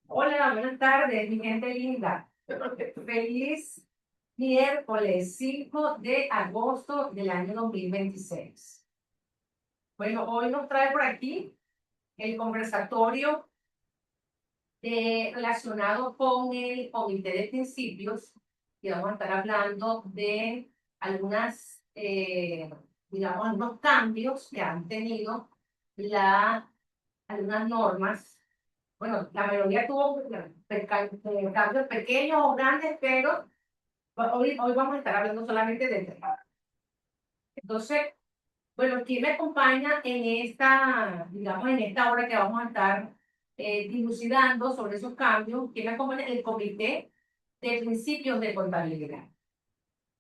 Hola, buenas tardes, mi gente linda. Feliz miércoles 5 de agosto del año 2026. Bueno, hoy nos trae por aquí el conversatorio relacionado con el Comité de Principios, y vamos a estar hablando de algunas, digamos, algunos cambios que han tenido algunas normas. Bueno, la mayoría tuvo cambios pequeños o grandes, pero hoy vamos a estar hablando solamente de tres. Entonces, bueno, ¿quién me acompaña en esta, digamos, en esta hora que vamos a estar dilucidando sobre esos cambios? ¿Quién me acompaña? El Comité de Principios de Contabilidad.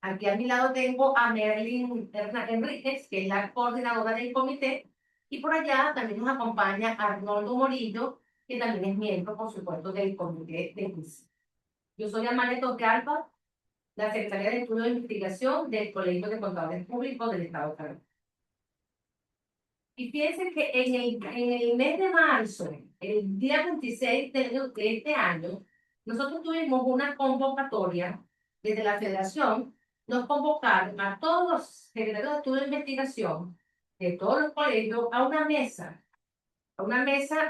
Aquí a mi lado tengo a Merlin Enríquez, que es la coordinadora del comité, y por allá también nos acompaña Arnoldo Morillo, que también es miembro, por supuesto, del comité de principios. Yo soy Amalia Alba, la secretaria de Estudio de Investigación del Colegio de Contadores Públicos del Estado de Carabobo. Y fíjense que en el mes de marzo, el día 26 de este año, nosotros tuvimos una convocatoria desde la Federación. Nos convocaron a todos los secretarios de estudio de investigación de todos los colegios a una mesa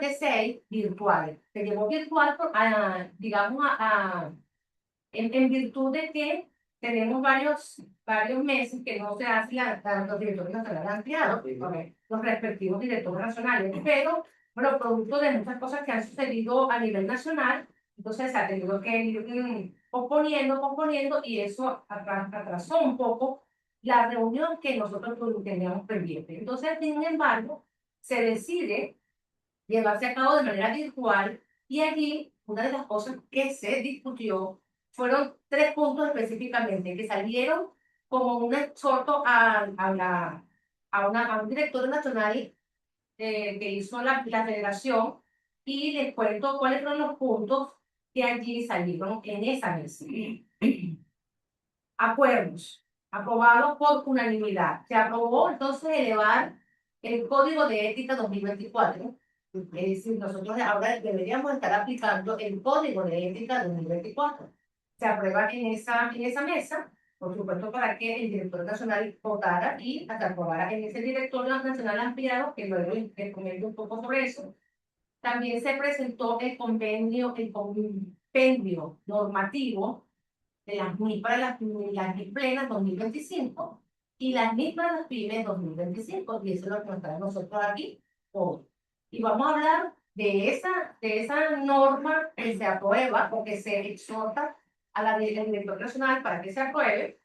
de 6 virtuales. Se llevó virtual, digamos, en virtud de que tenemos varios meses que no se hace los directores nacionales ampliados, los respectivos directores nacionales, pero bueno, producto de muchas cosas que han sucedido a nivel nacional, entonces se ha tenido que ir posponiendo, y eso atrasó un poco la reunión que nosotros teníamos pendiente. Entonces, sin embargo, se decide llevarse a cabo de manera virtual, y allí una de las cosas que se discutió fueron tres puntos específicamente que salieron como un exhorto a un director nacional que hizo la federación, y les cuento cuáles fueron los puntos que allí salieron en esa mesa. Acuerdos aprobados por unanimidad. Se aprobó entonces elevar el Código de Ética 2024. Es decir, nosotros ahora deberíamos estar aplicando el Código de Ética 2024. Se aprueba en esa mesa, por supuesto, para que el director nacional votara y hasta aprobara en ese director nacional ampliado, que luego les comento un poco sobre eso. También se presentó el compendio normativo de las MIP para las MIP plenas 2025 y las MIP para las pymes 2025, y eso es lo que nos trae nosotros aquí hoy. Y vamos a hablar de esa norma que se aprueba o que se exhorta al director nacional para que se apruebe,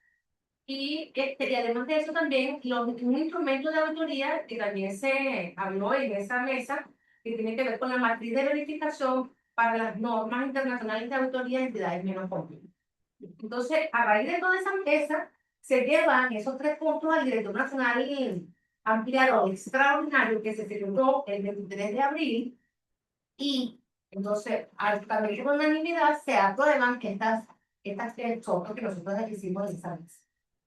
y además de eso también un instrumento de auditoría que también se habló en esa mesa, que tiene que ver con la matriz de verificación para las normas internacionales de auditoría de entidades menos complejas. Entonces, a raíz de toda esa mesa, se llevan esos tres puntos al director nacional ampliado extraordinario que se celebró el 23 de abril, y entonces, al también por unanimidad, se aprueban estas fotos que nosotros hicimos en esa mesa.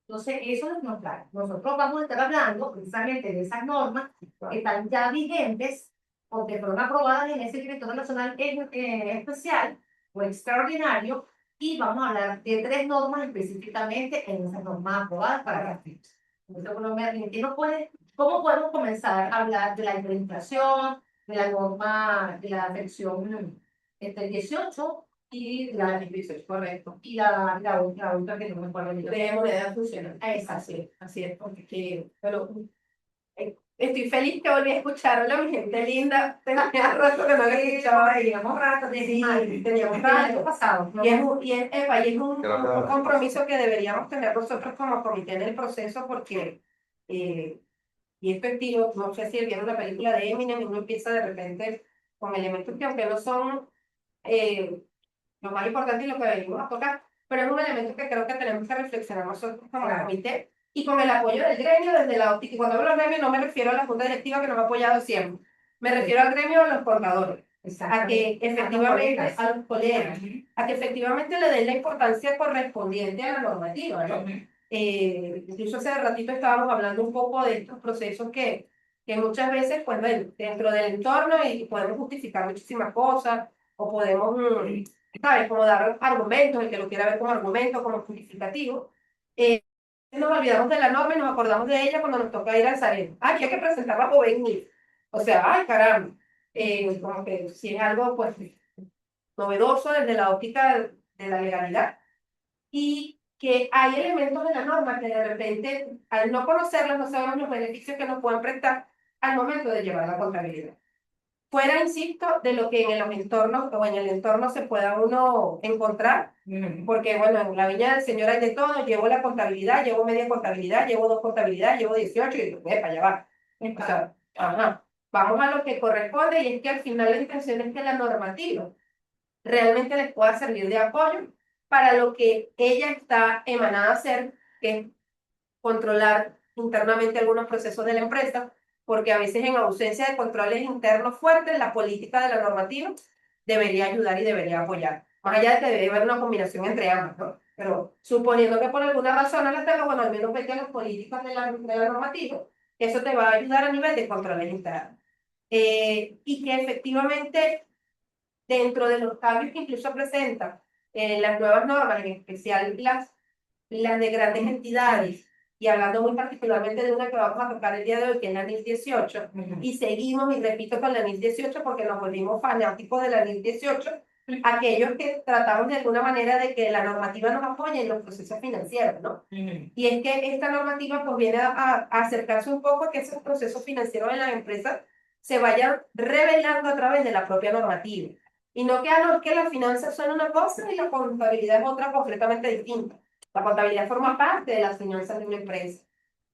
Entonces, eso es lo que nos trae. Nosotros vamos a estar hablando precisamente de esas normas que están ya vigentes porque fueron aprobadas en ese director nacional especial o extraordinario, y vamos a hablar de tres normas específicamente en esas normas aprobadas para las fechas. Entonces, ¿cómo podemos comenzar a hablar de la hiperinflación, de la norma, de la sección 18 y la 16, correcto? Y la otra que no me acuerdo ni yo. De moneda funcional. Así es, porque estoy feliz que volví a escuchar. Hola, mi gente linda. Tenía rato que no la escuchaba. Teníamos rato, teníamos rato pasado. ¿No? Y es un compromiso que deberíamos tener nosotros como comité en el proceso, porque y efectivo, no sé si vieron la película de Eminem, y uno empieza de repente con elementos que, aunque no son lo más importante y lo que venimos a tocar, pero es un elemento que creo que tenemos que reflexionar nosotros como comité, y con el apoyo del gremio desde la óptica. Y cuando hablo del gremio no me refiero a la junta directiva, que nos ha apoyado siempre, me refiero al gremio de los contadores, a que efectivamente, a los colegas, a que efectivamente le den la importancia correspondiente a la normativa, ¿no? Incluso hace ratito estábamos hablando un poco de estos procesos que que muchas veces, pues, bueno, dentro del entorno y podemos justificar muchísimas cosas, o podemos, ¿sabes? Como dar argumentos, el que lo quiera ver como argumento, como justificativo. Nos olvidamos de la norma y nos acordamos de ella cuando nos toca ir al Sareb. Aquí hay que presentarla o venir. O sea, ay, caramba. Como que si es algo, pues, novedoso desde la óptica de la legalidad y que hay elementos de la norma que de repente, al no conocerlas, no sabemos los beneficios que nos pueden prestar al momento de llevar la contabilidad. Fuera, insisto, de lo que en los entornos o en el entorno se pueda uno encontrar, porque bueno, en la viña del Señor hay de todo, llevo la contabilidad, llevo media contabilidad, llevo dos contabilidades, llevo 18 y para allá va. O sea, ajá, vamos a lo que corresponde y es que al final la intención es que la normativa realmente les pueda servir de apoyo para lo que ella está emanada a hacer, que es controlar internamente algunos procesos de la empresa, porque a veces en ausencia de controles internos fuertes, la política de la normativa debería ayudar y debería apoyar. Más allá de que debe haber una combinación entre ambas, ¿no? Pero suponiendo que por alguna razón no la tengo, bueno, al menos vete a las políticas de la normativa, eso te va a ayudar a nivel de controles internos. Y que efectivamente dentro de los cambios que incluso presentan las nuevas normas, en especial las de grandes entidades, y hablando muy particularmente de una que vamos a tocar el día de hoy, que es la NIS 18, y seguimos, y repito, con la NIS 18 porque nos volvimos fanáticos de la NIS 18, aquellos que tratamos de alguna manera de que la normativa nos apoye en los procesos financieros, ¿no? Y es que esta normativa pues viene a acercarse un poco a que esos procesos financieros de las empresas se vayan revelando a través de la propia normativa. Y no que, no, que las finanzas son una cosa y la contabilidad es otra completamente distinta. La contabilidad forma parte de las finanzas de una empresa.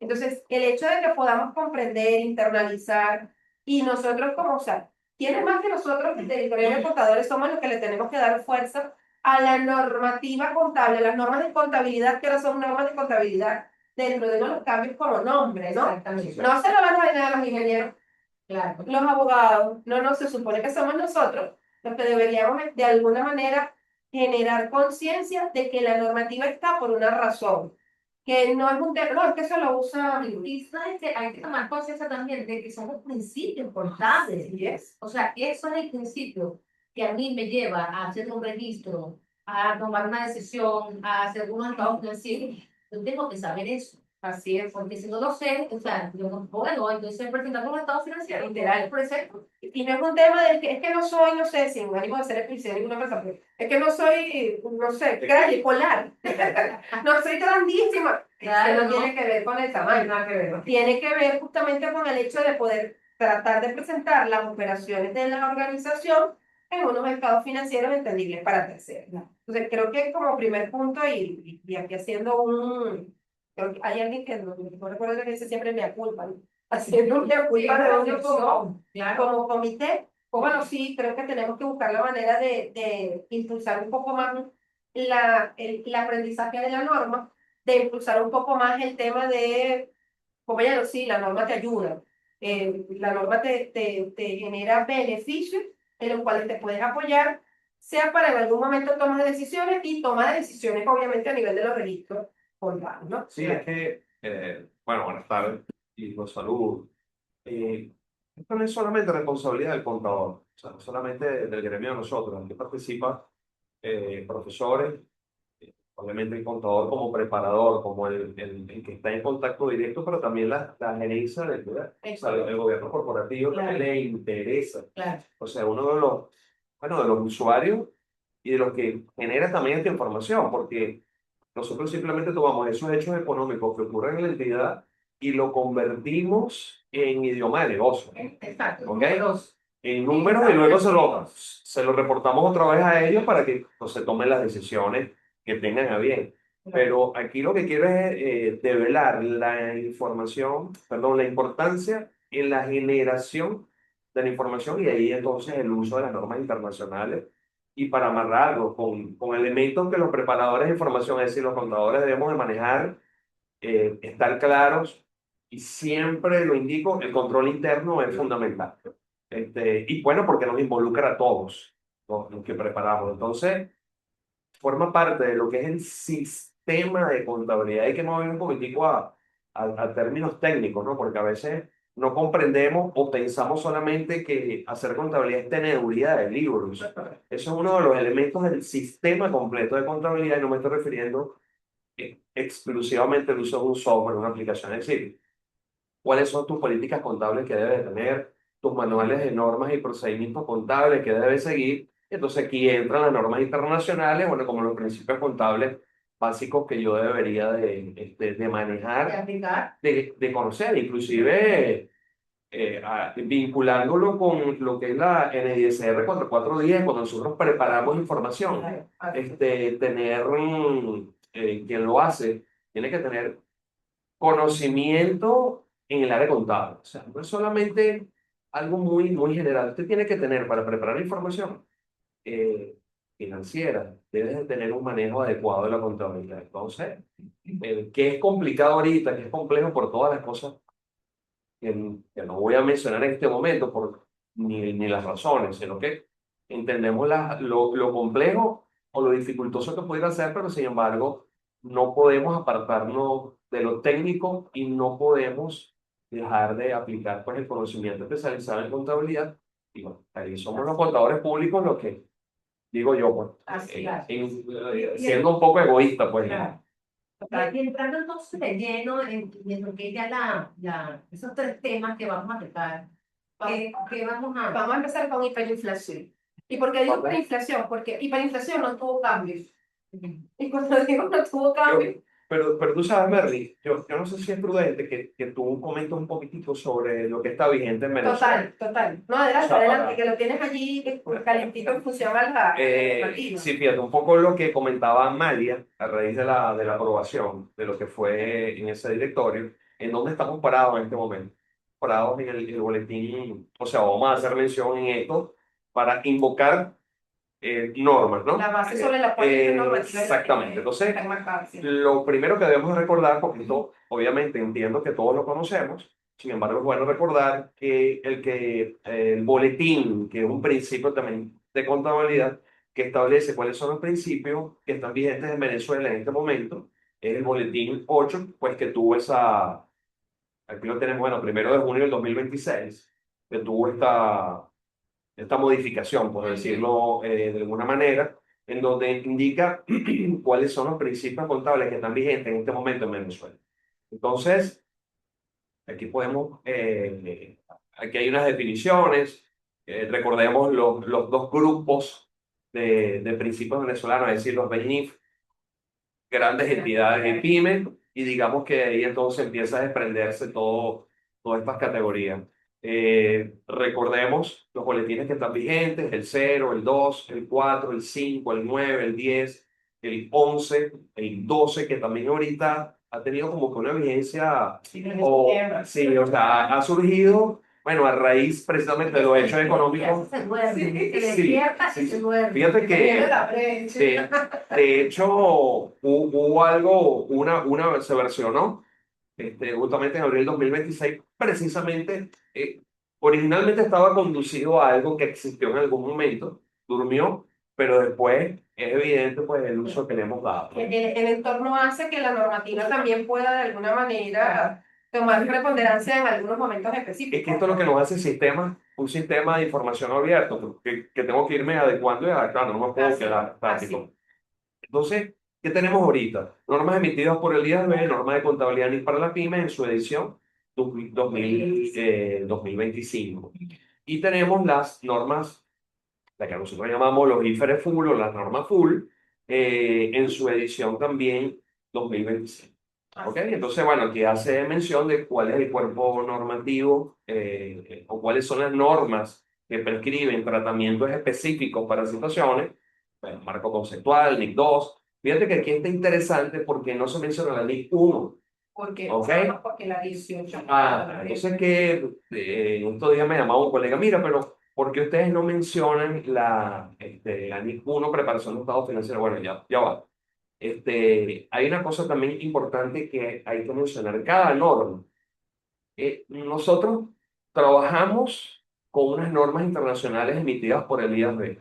Entonces, el hecho de que podamos comprender, internalizar, y nosotros como, o sea, ¿quiénes más que nosotros del gremio de contadores somos los que le tenemos que dar fuerza a la normativa contable, las normas de contabilidad, que ahora son normas de contabilidad, dentro de los cambios como nombre, ¿no? Exactamente. No se lo van a vender a los ingenieros, claro, los abogados, no, no, se supone que somos nosotros los que deberíamos de alguna manera generar conciencia de que la normativa está por una razón, que no es un tema, no, es que eso lo usa. Y sabes que hay que tomar conciencia también de que son los principios importantes. Yes. O sea, eso es el principio que a mí me lleva a hacer un registro, a tomar una decisión, a hacer un estados financieros. Yo tengo que saber eso. Así es. Porque si no lo sé, o sea, yo no puedo, entonces presentar un estado financiero. Literal. Por ejemplo. Y no es un tema de que es que no soy, no sé, sin ánimo de ser explicit de ninguna persona, pero es que no soy, no sé, polar. No soy grandísima. Claro, Que no tiene que ver con el tamaño, nada que ver. Tiene que ver justamente con el hecho de poder tratar de presentar las operaciones de la organización en unos estados financieros entendibles para terceros. Entonces, creo que como primer punto, y aquí haciendo creo que hay alguien que no recuerdo que dice siempre me culpa, ¿no? Haciendo una culpa de uno como comité, pues bueno, sí, creo que tenemos que buscar la manera de impulsar un poco más el aprendizaje de la norma, de impulsar un poco más el tema de, como ya lo sí, la norma te ayuda, la norma te genera beneficios en los cuales te puedes apoyar, sea para en algún momento tomar decisiones y toma de decisiones obviamente a nivel de los registros contables, ¿no? Sí, es que, bueno, buenas tardes y los saludos. Esto no es solamente responsabilidad del contador, o sea, no solamente del gremio de nosotros, aquí participan profesores, obviamente el contador como preparador, como el que está en contacto directo, pero también la gerencia del gobierno. O sea, el gobierno corporativo también le interesa. Claro. O sea, uno de los, bueno, de los usuarios y de los que genera también esta información, porque nosotros simplemente tomamos esos hechos económicos que ocurren en la entidad y lo convertimos en idioma de negocio. Exacto. ¿Ok? En números y luego se lo reportamos otra vez a ellos para que pues, se tomen las decisiones que tengan a bien. Pero aquí lo que quiero es develar la información, perdón, la importancia en la generación de la información y ahí entonces el uso de las normas internacionales y para amarrarlo con elementos que los preparadores de información, es decir, los contadores debemos de manejar, estar claros y siempre lo indico, el control interno es fundamental. Y bueno, porque nos involucra a todos los que preparamos. Entonces, forma parte de lo que es el sistema de contabilidad. Hay que mover un poquitico a términos técnicos, ¿no? Porque a veces no comprendemos o pensamos solamente que hacer contabilidad es teneduría de libros. Eso es uno de los elementos del sistema completo de contabilidad y no me estoy refiriendo exclusivamente al uso de un software, una aplicación. Es decir, cuáles son tus políticas contables que debes de tener, tus manuales de normas y procedimientos contables que debes seguir. Entonces aquí entran las normas internacionales, bueno, como los principios contables básicos que yo debería de de manejar, aplicar. de conocer, inclusive vinculándolo con lo que es la NISR 4410, cuando nosotros preparamos información, tener, quien lo hace, tiene que tener conocimiento en el área contable. O sea, no es solamente algo muy, muy general. Usted tiene que tener para preparar información eh, financiera, debes de tener un manejo adecuado de la contabilidad. Entonces, que es complicado ahorita, que es complejo por todas las cosas que no voy a mencionar en este momento por ni las razones, sino que entendemos lo complejo o lo dificultoso que pudiera ser, pero sin embargo no podemos apartarnos de lo técnico y no podemos dejar de aplicar pues, el conocimiento especializado en contabilidad. Y bueno, ahí somos los contadores públicos los que, digo yo, pues, Así siendo un poco egoísta, pues. Claro. Y entrando entonces de lleno en lo que es ya esos tres temas que vamos a tratar, que vamos a... Vamos a empezar con hiperinflación. ¿Y por qué digo Vale. hiperinflación? Porque hiperinflación no tuvo cambios. Y cuando digo no tuvo cambios, Pero tú sabes, Merly, yo no sé si es prudente que tú comentes un poquitito sobre lo que está vigente en Venezuela. total. No, adelante, O sea, adelante, que lo tienes allí calientito en función a la normativa. sí, fíjate, un poco lo que comentaba Amalia a raíz de la aprobación de lo que fue en ese directorio, en dónde estamos parados en este momento. Parados en el boletín, o sea, vamos a hacer mención en esto para invocar normas, ¿no? La base sobre la cual esta normativa Exactamente. Entonces, está enmarcada, sí. lo primero que debemos recordar, porque esto, obviamente entiendo que todos lo conocemos, sin embargo es bueno recordar que el boletín, que es un principio también de contabilidad, que establece cuáles son los principios que están vigentes en Venezuela en este momento, es el boletín 8, pues que tuvo aquí lo tenemos, bueno, 1 de junio del 2026, que tuvo esta modificación, por decirlo de alguna manera, en donde indica cuáles son los principios contables que están vigentes en este momento en Venezuela. Entonces, aquí aquí hay unas definiciones, recordemos los dos grupos de principios venezolanos, es decir, los BNIF, grandes entidades de pymes, y digamos que ahí entonces empieza a desprenderse todas estas categorías. Recordemos los boletines que están vigentes, el 0, el 2, el 4, el 5, el 9, el 10, el 11, el 12, que también ahorita ha tenido como que una vigencia, sí, o sea, ha surgido, bueno, a raíz precisamente de los hechos económicos. Se duerme, se Sí, despierta y sí. se duerme. Fíjate que La brecha. de hecho, hubo algo, se versionó justamente en abril del 2026, precisamente, originalmente estaba conducido a algo que existió en algún momento, durmió, pero después es evidente pues el uso que le hemos dado. El entorno hace que la normativa también pueda de alguna manera tomar preponderancia en algunos momentos específicos. Es que esto es lo que nos hace un sistema de información abierto, que tengo que irme adecuando y adaptando, no me puedo quedar estático. Entonces, ¿qué tenemos ahorita? Normas emitidas por el IASB, norma de contabilidad NIC para la pyme en su edición 2025. Y tenemos las normas, la que nosotros llamamos los IFRS Full o las normas Full, en su edición también 2025. ¿Ok? Entonces, bueno, aquí hace mención de cuál es el cuerpo normativo o cuáles son las normas que prescriben tratamientos específicos para situaciones, bueno, marco conceptual, NIC 2. Fíjate que aquí está interesante porque no se menciona la NIC 1. Porque, ¿Ok? porque la 18. Entonces que estos días me llamaba un colega, mira, pero ¿por qué ustedes no mencionan la NIC 1, preparación de estado financiero? Bueno, ya va. Hay una cosa también importante que hay que mencionar. Cada norma. Nosotros trabajamos con unas normas internacionales emitidas por el IASB.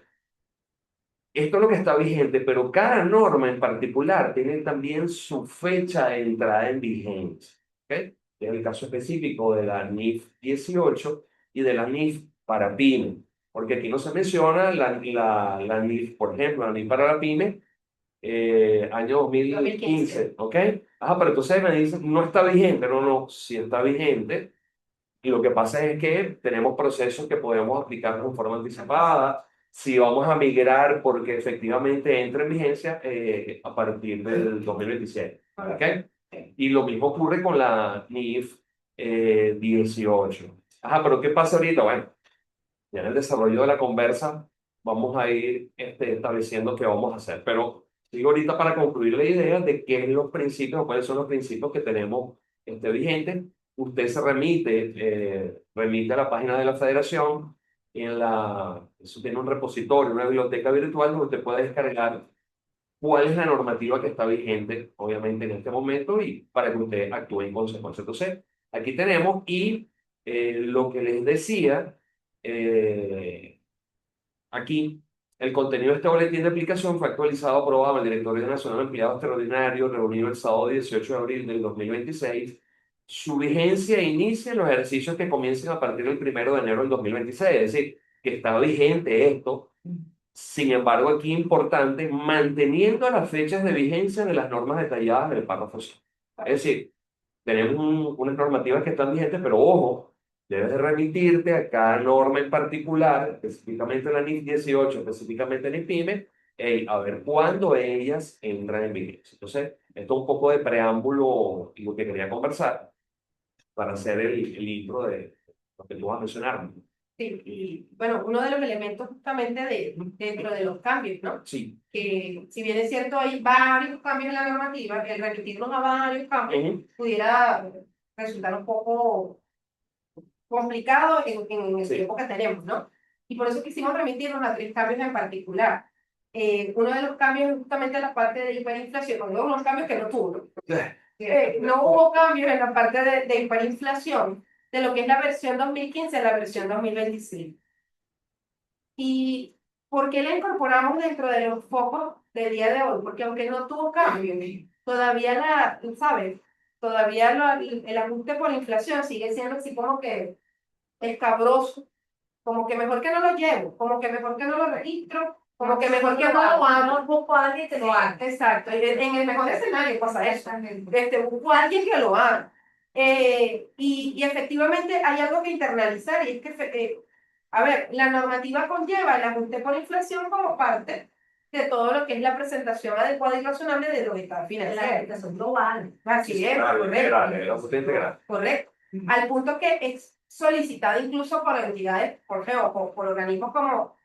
Esto es lo que está vigente, pero cada norma en particular tiene también su fecha de entrada en vigencia. ¿Ok? que es el caso específico de la NIF 18 y de la NIF para PYME, porque aquí no se menciona la NIF, por ejemplo, la NIF para la PYME, año 2015, ¿ok? Ajá, pero entonces me dicen, no está vigente, no, no, sí está vigente, y lo que pasa es que tenemos procesos que podemos aplicar de forma anticipada, si vamos a migrar porque efectivamente entra en vigencia a partir del 2026, ¿ok? Y lo mismo ocurre con la NIF 18. Ajá, pero ¿qué pasa ahorita? Bueno, ya en el desarrollo de la conversa vamos a ir estableciendo qué vamos a hacer. Pero digo ahorita para concluir la idea de qué es los principios o cuáles son los principios que tenemos vigentes. Usted se remite a la página de la federación. Eso tiene un repositorio, una biblioteca virtual donde usted puede descargar cuál es la normativa que está vigente, obviamente, en este momento y para que usted actúe en consecuencia. Entonces, aquí tenemos y lo que les decía, eh, aquí, el contenido de este boletín de aplicación fue actualizado, aprobado en el Directorio Nacional de Empleados Extraordinarios, reunido el sábado 18 de abril del 2026. Su vigencia inicia en los ejercicios que comiencen a partir del 1 de enero del 2026, es decir, que está vigente esto. Sin embargo, aquí importante, manteniendo las fechas de vigencia de las normas detalladas en el párrafo 5. Es decir, tenemos unas normativas que están vigentes, pero ojo, debes de remitirte a cada norma en particular, específicamente la NIF 18, específicamente la IPYME, a ver cuándo ellas entran en vigencia. Entonces, esto es un poco de preámbulo y lo que quería conversar para hacer el intro de lo que tú vas a mencionar. Sí, y bueno, uno de los elementos justamente dentro de los cambios, ¿no? Sí. Que si bien es cierto hay varios cambios en la normativa, el remitirnos a varios cambios Ujú. pudiera resultar un poco complicado en el Sí. tiempo que tenemos, ¿no? Y por eso quisimos remitirnos a 3 cambios en particular. Uno de los cambios es justamente la parte de hiperinflación, cuando unos cambios que no tuvo, ¿no? No hubo cambios en la parte de hiperinflación de lo que es la versión 2015 a la versión 2025. ¿Y por qué la incorporamos dentro de los focos del día de hoy? Porque aunque no tuvo cambios, todavía ¿sabes? Todavía el ajuste por inflación sigue siendo así como que escabroso, como que mejor que no lo llevo, como que mejor que no lo registro, como que mejor que no lo hago. No busco a alguien que lo haga. Exacto, y en el mejor escenario pasa eso. Busco a alguien que lo haga. Y efectivamente hay algo que internalizar y es que, a ver, la normativa conlleva el ajuste por inflación como parte de todo lo que es la presentación adecuada y razonable de los estados De la financieros. aplicación global. Así es, correcto. Correcto. Al punto que es solicitado incluso por entidades, por organismos como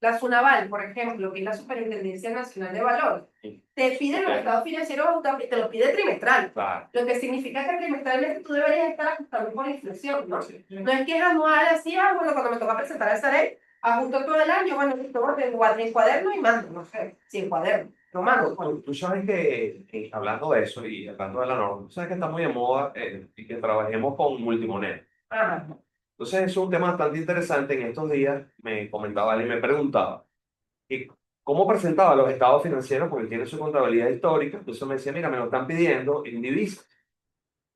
la SUNAVAL, por ejemplo, que es la Superintendencia Nacional de Valores. Sí. Te piden los estados financieros, te lo pide trimestral. Claro. Lo que significa que trimestralmente tú deberías estar ajustando por inflación, ¿no? Sí. No es que es anual así, bueno, cuando me toca presentar esa ley, ajusto todo el año, bueno, listo, en cuaderno y mando, no sé, sin cuaderno, no mando. Tú sabes que, hablando de eso y hablando de la norma, tú sabes que está muy de moda y que trabajemos con multimoneda. Ajá. Entonces, es un tema bastante interesante. En estos días me comentaba alguien, me preguntaba que cómo presentaba los estados financieros, porque tiene su contabilidad histórica. Entonces me decía, mira, me lo están pidiendo en divisas.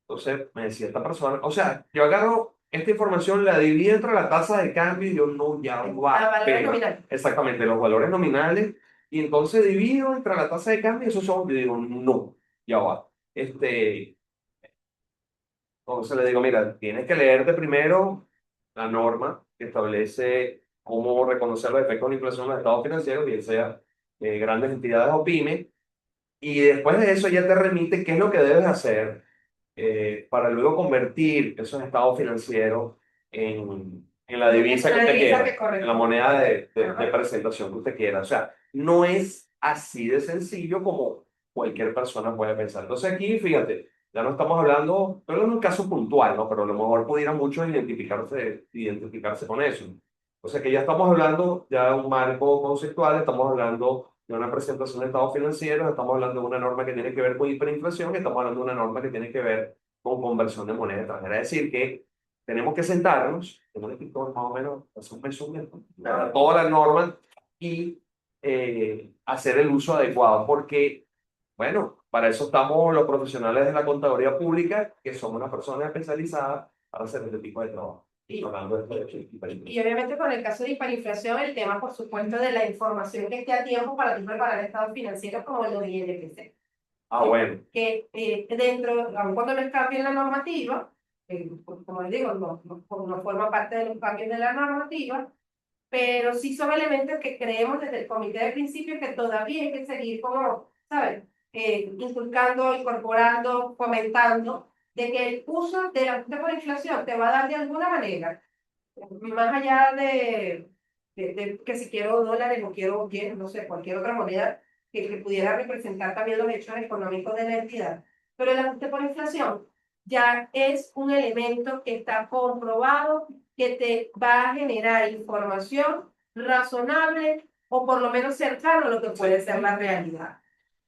Entonces me decía esta persona, o sea, yo agarro esta información, la divido entre la tasa de cambio y yo no, ya va. Valores nominales. Exactamente, los valores nominales. Y entonces divido entre la tasa de cambio y esos son, yo digo, no, ya va. Entonces le digo, mira, tienes que leerte primero la norma que establece cómo reconocer los efectos de la inflación en los estados financieros, bien sea grandes entidades o pymes, y después de eso ya te remite qué es lo que debes hacer para luego convertir esos estados financieros en la divisa que La usted divisa quiera, que corresponde. en la moneda de Ajá. presentación que usted quiera. O sea, no es así de sencillo como cualquier persona puede pensar. Entonces aquí, fíjate, ya no estamos hablando, pero en un caso puntual, ¿no? Pero a lo mejor pudiera muchos identificarse con eso. O sea que ya estamos hablando ya de un marco conceptual, estamos hablando de una presentación de estados financieros, estamos hablando de una norma que tiene que ver con hiperinflación, estamos hablando de una norma que tiene que ver con conversión de moneda extranjera. Es decir, que tenemos que sentarnos, en un escritorio más o menos, hacer un resumen de todas las normas y hacer el uso adecuado, porque Bueno, para eso estamos los profesionales de la contaduría pública, que somos las personas especializadas para hacer este tipo de trabajo. Y, Hablando de esto de y obviamente con el caso de hiperinflación, el tema, por supuesto, de la información que esté a tiempo para ti preparar estados financieros como lo de INPC. Ah, bueno, Que dentro, aun cuando les cambien la normativa, como les digo, no forma parte de los cambios de la normativa, pero sí son elementos que creemos desde el comité de principio que todavía hay que seguir como, ¿sabes? Inculcando, incorporando, comentando, de que el uso de la ajuste por inflación te va a dar de alguna manera, más allá de que si quiero dólares o quiero yen, no sé, cualquier otra moneda que pudiera representar también los hechos económicos de la entidad. Pero el ajuste por inflación ya es un elemento que está comprobado que te va a generar información razonable o por lo menos cercano a lo que puede ser la realidad.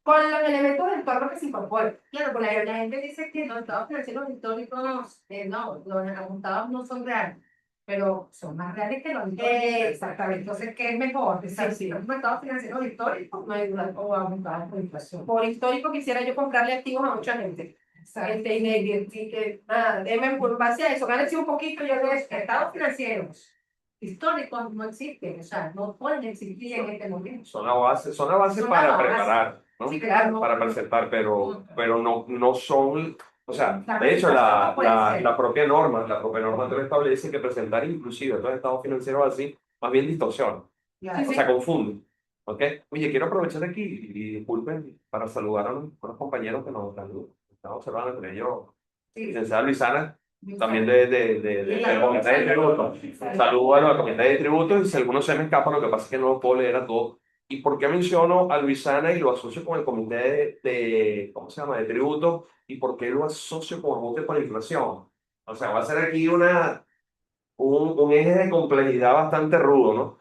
Con los elementos del entorno que se incorporan. Claro, porque la gente dice que los estados financieros históricos, no, los ajustados no son reales, pero son más reales que los históricos. Exactamente. Entonces, ¿qué es mejor? Sí, sí. ¿Los estados financieros históricos o ajustados por inflación? Por histórico quisiera yo comprarle activos a mucha gente. Deme por base a eso, gánese un poquito, yo Los no estados financieros históricos no existen, o sea, no pueden existir en este momento. son la base Son para la base. preparar, ¿no? Sí, claro. Para presentar, pero no son, o sea, La de hecho, presentación no puede ser. la propia norma te lo establece que presentar inclusive estos estados financieros así, más bien distorsiona, Claro. o sea, confunde. ¿Ok? Oye, quiero aprovechar aquí y disculpen para saludar a unos compañeros que nos están observando, entre ellos, licenciada Luisana, también del comité de tributos. Saludos a los comités de tributos y si alguno se me escapa, lo que pasa es que no lo puedo leer a todos. ¿Y por qué menciono a Luisana y lo asocio con el comité ¿cómo se llama?, de tributos? ¿Y por qué lo asocio con ajuste por inflación? O sea, va a ser aquí un eje de complejidad bastante rudo, ¿no?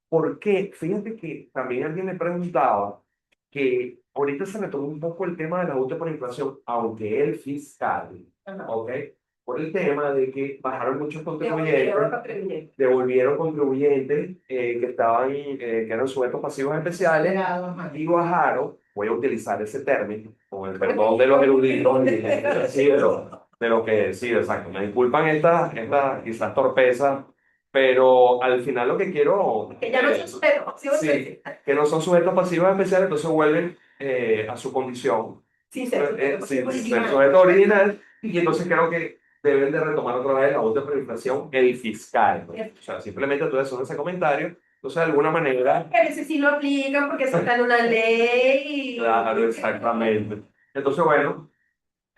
Porque fíjate que también alguien me preguntaba que ahorita se retomó un poco el tema del ajuste por inflación, aunque el fiscal, ¿ok? Por el tema de que bajaron muchos contribuyentes, devolvieron contribuyentes que estaban, que eran sujetos pasivos especiales y bajaron, voy a utilizar ese término, con el perdón de los eruditos, y sí, de lo que, sí, exacto, me disculpan esta quizás torpeza, pero al final lo que quiero, Que ya no son sujetos, sí, que no son sujetos pasivos especiales, entonces vuelven a su condición, sí, ser sin original. ser sujeto original, y entonces creo que deben de retomar otra vez la ajuste por inflación, el fiscal, ¿no? O sea, simplemente tú haces ese comentario, entonces de alguna manera... Pero ese sí lo aplican porque eso está en una ley. Claro, exactamente. Entonces, bueno,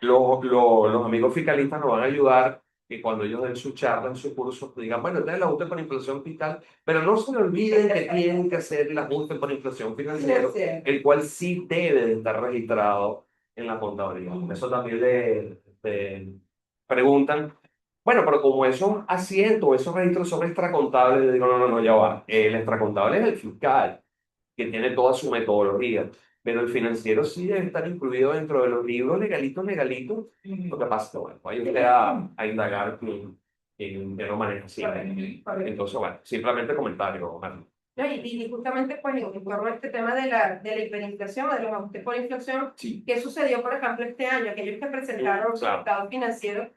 los amigos fiscalistas nos van a ayudar que cuando ellos den su charla, en su curso, digan, bueno, entonces el ajuste por inflación fiscal, pero no se le olviden que tienen que hacer el ajuste por inflación financiero, el cual sí debe de estar registrado en la contabilidad. Eso también le preguntan, bueno, pero como esos asientos, esos registros son extracontables, le digo, no, ya va. El extracontable es el fiscal, que tiene toda su metodología. Pero el financiero sí debe estar incluido dentro de los libros legalitos. Lo que pasa es que, bueno, vaya usted a indagar que no maneja así. Entonces, bueno, simplemente comentario, Marlon. No, y justamente pues en torno a este tema de la hiperinflación o de los ajustes por inflación, Sí, ¿qué sucedió, por ejemplo, este año? Aquellos que presentaron sus claro. estados financieros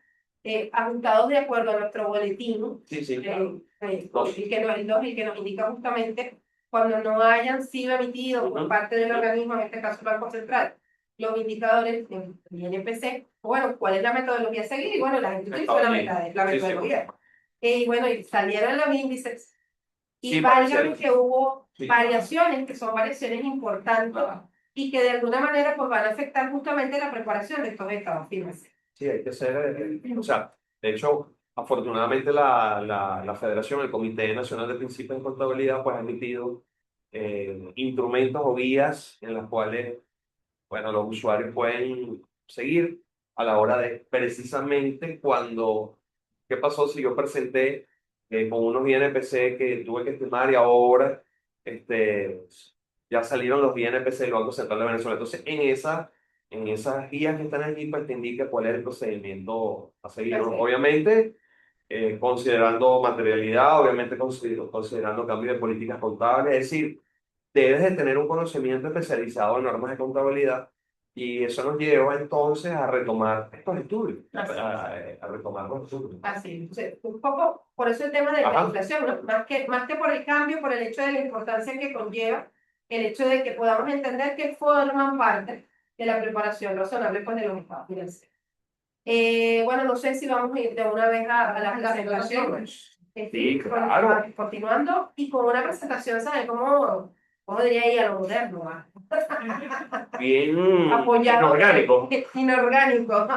ajustados de acuerdo a nuestro boletín, Sí, claro. y que nos indica justamente cuando no hayan sido emitidos por parte del organismo, en este caso el Banco Central, los indicadores en INPC, bueno, ¿cuál es la metodología a seguir? Y bueno, la gente hizo la metodología. Y bueno, y salieron los índices y Sí, válgame parece. que hubo Sí. variaciones, que son variaciones importantes y que de alguna manera pues, van a afectar justamente la preparación de estos estados financieros. Sí, hay que ser, o sea, de hecho, afortunadamente la Federación, el Comité Nacional de Principios de Contabilidad, pues ha emitido instrumentos o guías en las cuales, bueno, los usuarios pueden seguir a la hora de precisamente cuando, ¿qué pasó si yo presenté con unos INPC que tuve que estimar y ahora ya salieron los INPC del Banco Central de Venezuela? Entonces, en esas guías que están allí, pues te indica cuál es el procedimiento a seguir, ¿no? Perfecto. Obviamente, considerando materialidad, obviamente considerando cambio de políticas contables, es decir, debes de tener un conocimiento especializado en normas de contabilidad Y eso nos lleva entonces a retomar estos estudios, Así es. a retomar los estudios. Así, entonces, un poco por eso el tema de la Ajá. inflación, ¿no? Más que por el cambio, por el hecho de la importancia que conlleva, el hecho de que podamos entender que forman parte de la preparación razonable pues, de los estados financieros. Bueno, no sé si vamos a ir de una vez a la presentación. Sí, claro. Continuando y con una presentación, ¿sabes? ¿Cómo diría ella? Lo moderno, ¿va? Bien Apoyado, inorgánico, inorgánico,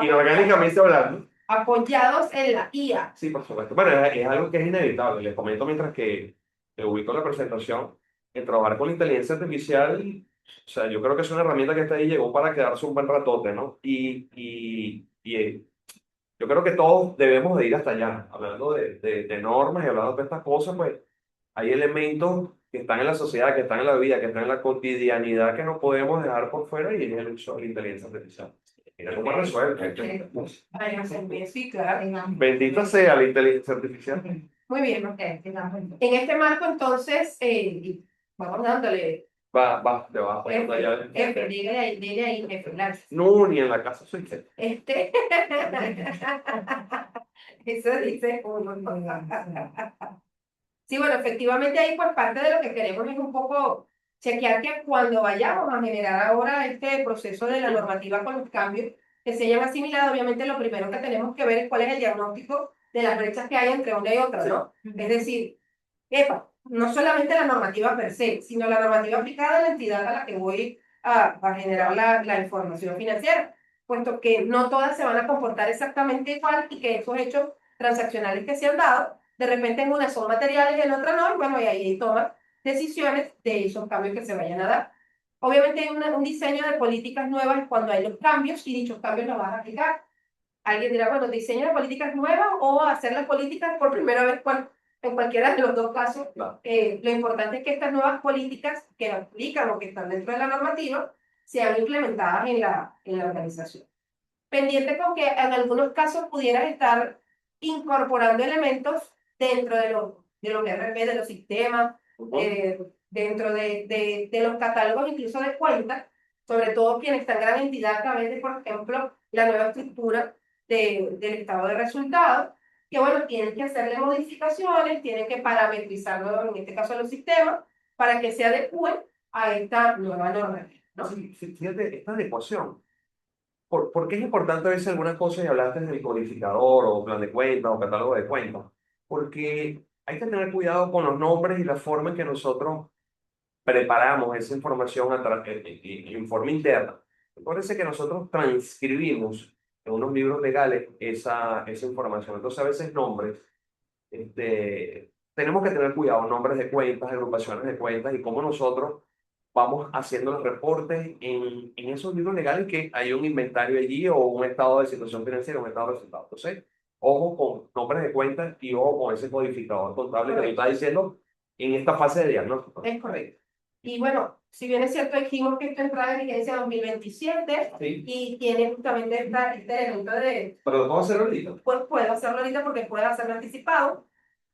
inorgánicamente hablando. apoyados en la IA. Sí, por supuesto. Bueno, es algo que es inevitable. Les comento mientras que ubico la presentación, el trabajar con la inteligencia artificial, o sea, yo creo que es una herramienta que está ahí, llegó para quedarse un buen ratote, ¿no? Yo creo que todos debemos de ir hasta allá, hablando de normas y hablando de estas cosas, pues hay elementos que están en la sociedad, que están en la vida, que están en la cotidianidad que no podemos dejar por fuera y es el uso de la inteligencia artificial. Mira cómo resuelve. Sí, claro. Bendita sea la inteligencia artificial. Muy bien. En este marco, entonces, vamos dándole. Te vas poniendo allá. Dile ahí, jefe, gracias. No, ni en la casa soy jefe. Eso dice uno. Sí, bueno, efectivamente ahí pues parte de lo que queremos es un poco chequear que cuando vayamos a generar ahora este proceso de la normativa con los cambios que se hayan asimilado, obviamente lo primero que tenemos que ver es cuál es el diagnóstico de las brechas que hay entre una y otra, ¿no? Es decir, no solamente la normativa per se, sino la normativa aplicada a la entidad a la que voy a generar la información financiera, puesto que no todas se van a comportar exactamente igual y que esos hechos transaccionales que se han dado, de repente en una son materiales y en otra no, y bueno, y ahí toman decisiones de esos cambios que se vayan a dar. Obviamente hay un diseño de políticas nuevas cuando hay los cambios y dichos cambios los vas a aplicar. Alguien dirá, bueno, diseño de políticas nuevas o hacer las políticas por primera vez en cualquiera de los dos casos. Claro. Lo importante es que estas nuevas políticas que aplican o que están dentro de la normativa sean implementadas en la organización. Pendiente con que en algunos casos pudieras estar incorporando elementos dentro de los ERP, de los sistemas, dentro de los catálogos incluso de cuentas, sobre todo quienes están gran entidad a través de, por ejemplo, la nueva estructura del estado de resultados, que bueno, tienen que hacerle modificaciones, tienen que parametrizarlo, en este caso los sistemas, para que se adecúen a esta nueva normativa, ¿no? Sí, fíjate, esta adecuación. ¿Por qué es importante a veces algunas cosas y hablaste del codificador o plan de cuentas o catálogo de cuentas? Porque hay que tener cuidado con los nombres y la forma en que nosotros preparamos esa información en forma interna. Parece que nosotros transcribimos en unos libros legales esa información. Entonces, a veces nombres, tenemos que tener cuidado, nombres de cuentas, agrupaciones de cuentas y cómo nosotros vamos haciendo los reportes en esos libros legales que hay un inventario allí o un estado de situación financiera, un estado de resultados. Entonces, ojo con nombres de cuentas y ojo con ese codificador contable que tú estás diciendo en esta fase de diagnóstico. Es correcto. Y bueno, si bien es cierto, dijimos que esto entra en vigencia 2027 Sí. y tiene justamente este elemento de, Pero lo puedo hacer ahorita. pues puedo hacerlo ahorita porque puedo hacerlo anticipado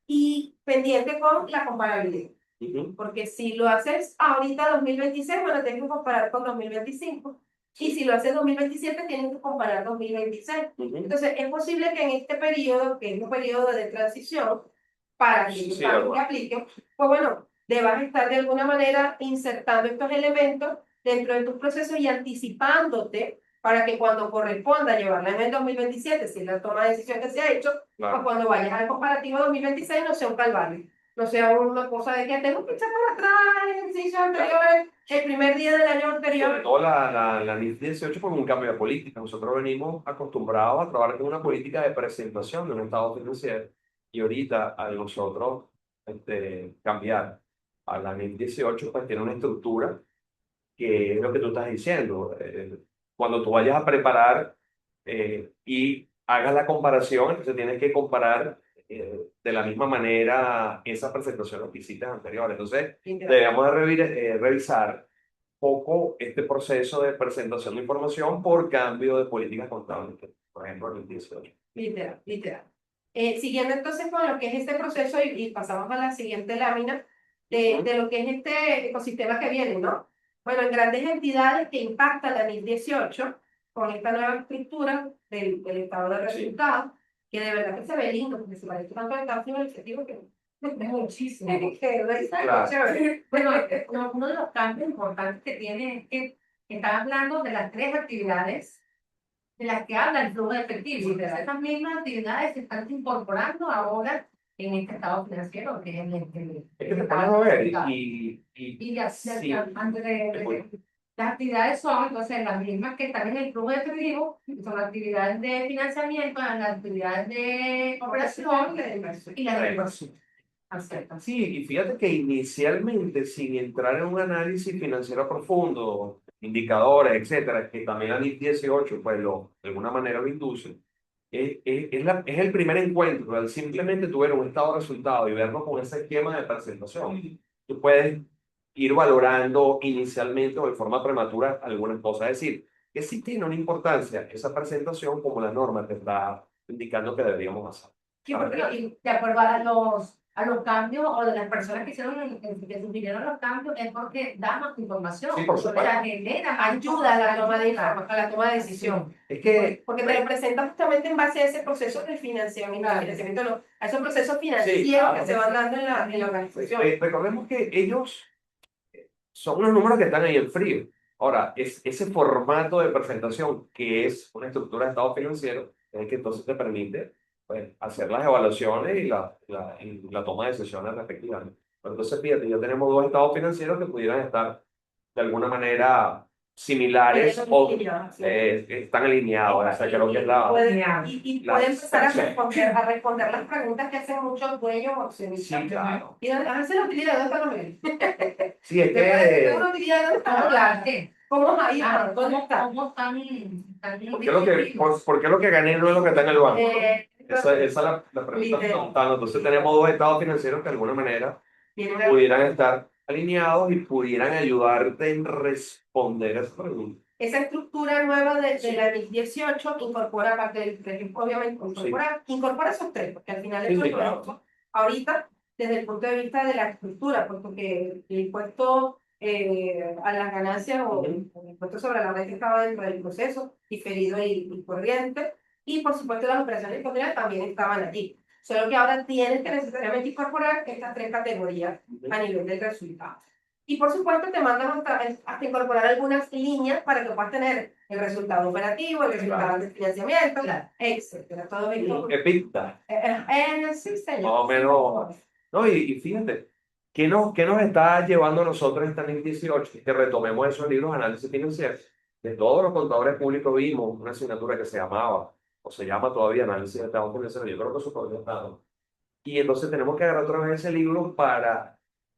y pendiente con la comparabilidad. Porque si lo haces ahorita 2026, bueno, tienes que comparar con 2025. Y si lo haces 2027, tienes que comparar 2026. Entonces, es posible que en este periodo, que es un periodo de transición, para que los cambios que apliquen, pues bueno, debas estar de alguna manera insertando estos elementos dentro de tus procesos y anticipándote para que cuando corresponda llevarla en el 2027, si es la toma de decisión que se ha hecho, pues cuando vayas al comparativo 2026 no sea un calvario, no sea una cosa de que tengo que echar para atrás ejercicios anteriores, el primer día del año anterior. Sobre todo la NIF 18 fue un cambio de política. Nosotros venimos acostumbrados a trabajar con una política de presentación de un estado financiero y ahorita al nosotros cambiar a la NIF 18 pues tiene una estructura que es lo que tú estás diciendo. Cuando tú vayas a preparar y hagas la comparación, entonces tienes que comparar de la misma manera esa presentación que hiciste anterior. Entonces, debemos de revisar poco este proceso de presentación de información por cambio de políticas contables, por ejemplo, en el 18. Literal, literal. Siguiendo entonces con lo que es este proceso y pasamos a la siguiente lámina de lo que es este ecosistema que viene, ¿no? Bueno, en grandes entidades que impacta la NIF 18, con esta nueva estructura del estado de Sí. resultados, que de verdad que se ve lindo, porque se parece tanto al estado financiero que Es muchísimo. que no es Claro. chévere. Bueno, uno de los cambios importantes que tiene es que están hablando de las tres actividades de las que habla el flujo de efectivo. Y esas mismas actividades se están incorporando ahora en este estado financiero, que es Es que te pones a ver y ya, sí, las actividades son entonces las mismas que están en el flujo de efectivo, que son las actividades de financiamiento, las actividades de operación y las de inversión. Acepta. sí, y fíjate que inicialmente, sin entrar en un análisis financiero profundo, indicadores, etcétera, que también la NIF 18, pues de alguna manera lo induce, es el primer encuentro, al simplemente tú ver un estado de resultado y verlo con ese esquema de presentación. Tú puedes ir valorando inicialmente o de forma prematura algunas cosas. Es decir, que sí tiene una importancia esa presentación como la norma te está indicando que deberíamos hacer. Sí, porque y de acuerdo a los cambios o de las personas que hicieron, que sugirieron los cambios, es porque da más información. Sí, por O sea, supuesto. genera más Ayuda a la toma de, información. a la toma de decisión. Es que, Porque te lo presenta justamente en base a ese proceso del financiamiento, no, a esos procesos financieros claro. que se van dando en la organización. Recordemos que ellos son unos números que están ahí en frío. Ahora, ese formato de presentación, que es una estructura de estado financiero, es el que entonces te permite pues, hacer las evaluaciones y la toma de decisiones respectivas. Pero entonces, fíjate, ya tenemos dos estados financieros que pudieran estar de alguna manera similares o están alineados. O sea, creo que es la... Y la- puede empezar sí. a responder las preguntas que hacen muchos dueños o accionistas. Sí, claro. Y hacerse la utilidad de esta novela. Sí, es ¿Tengo que... una utilidad de dónde está? Claro, ¿qué? ¿Cómo ahí? ¿Dónde ¿Cómo está? ¿Por qué por qué lo que gané no es lo que está en el banco? Esa es la pregunta que estamos preguntando. Entonces tenemos dos estados financieros que de alguna manera pudieran estar alineados y pudieran ayudarte en responder a esa pregunta. Esa estructura nueva de la NIF 18 incorpora parte obviamente, incorpora esos tres, porque al final Sí, eso sí, es claro. ahorita, desde el punto de vista de la estructura, porque el impuesto a las ganancias o el impuesto sobre la renta estaba dentro del proceso, diferido y corriente, y por supuesto las operaciones hipotecarias también estaban allí. Solo que ahora tienes que necesariamente incorporar estas tres categorías a nivel del resultado. Y por supuesto te mandan hasta incorporar algunas líneas para que puedas tener el resultado operativo, el resultado de financiamiento, etcétera. Todo esto. Epicta, Sí, señor. más o menos. No, y fíjate, qué nos está llevando a nosotros esta NIF 18? Que retomemos esos libros de análisis financiero. De todos los contadores públicos vimos una asignatura que se llamaba, o se llama todavía análisis de estado financiero. Yo creo que eso todavía está. Y entonces tenemos que agarrar otra vez ese libro para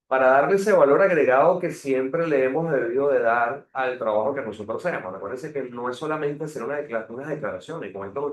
darle ese valor agregado que siempre le hemos debido de dar al trabajo que nosotros hacemos. Recuérdense que no es solamente hacer unas declaraciones, y con esto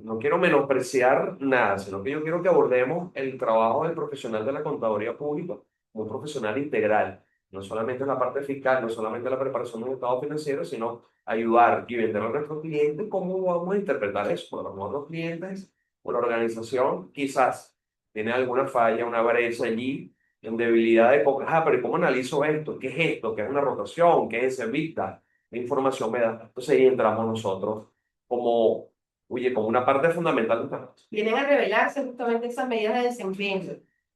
no quiero menospreciar nada, sino que yo quiero que abordemos el trabajo del profesional de la contaduría pública como un profesional integral, no solamente en la parte fiscal, no solamente en la preparación de un estado financiero, sino ayudar y vender a nuestros clientes cómo vamos a interpretar eso. Por los otros clientes o la organización quizás tiene alguna falla, una brecha allí, en debilidad de, pero ¿cómo analizo esto? ¿Qué es esto? ¿Qué es una rotación? ¿Qué es EBITDA? ¿Qué información me da? Entonces ahí entramos nosotros como oye, como una parte fundamental de esta cosa. Vienen a revelarse justamente esas medidas de desempeño.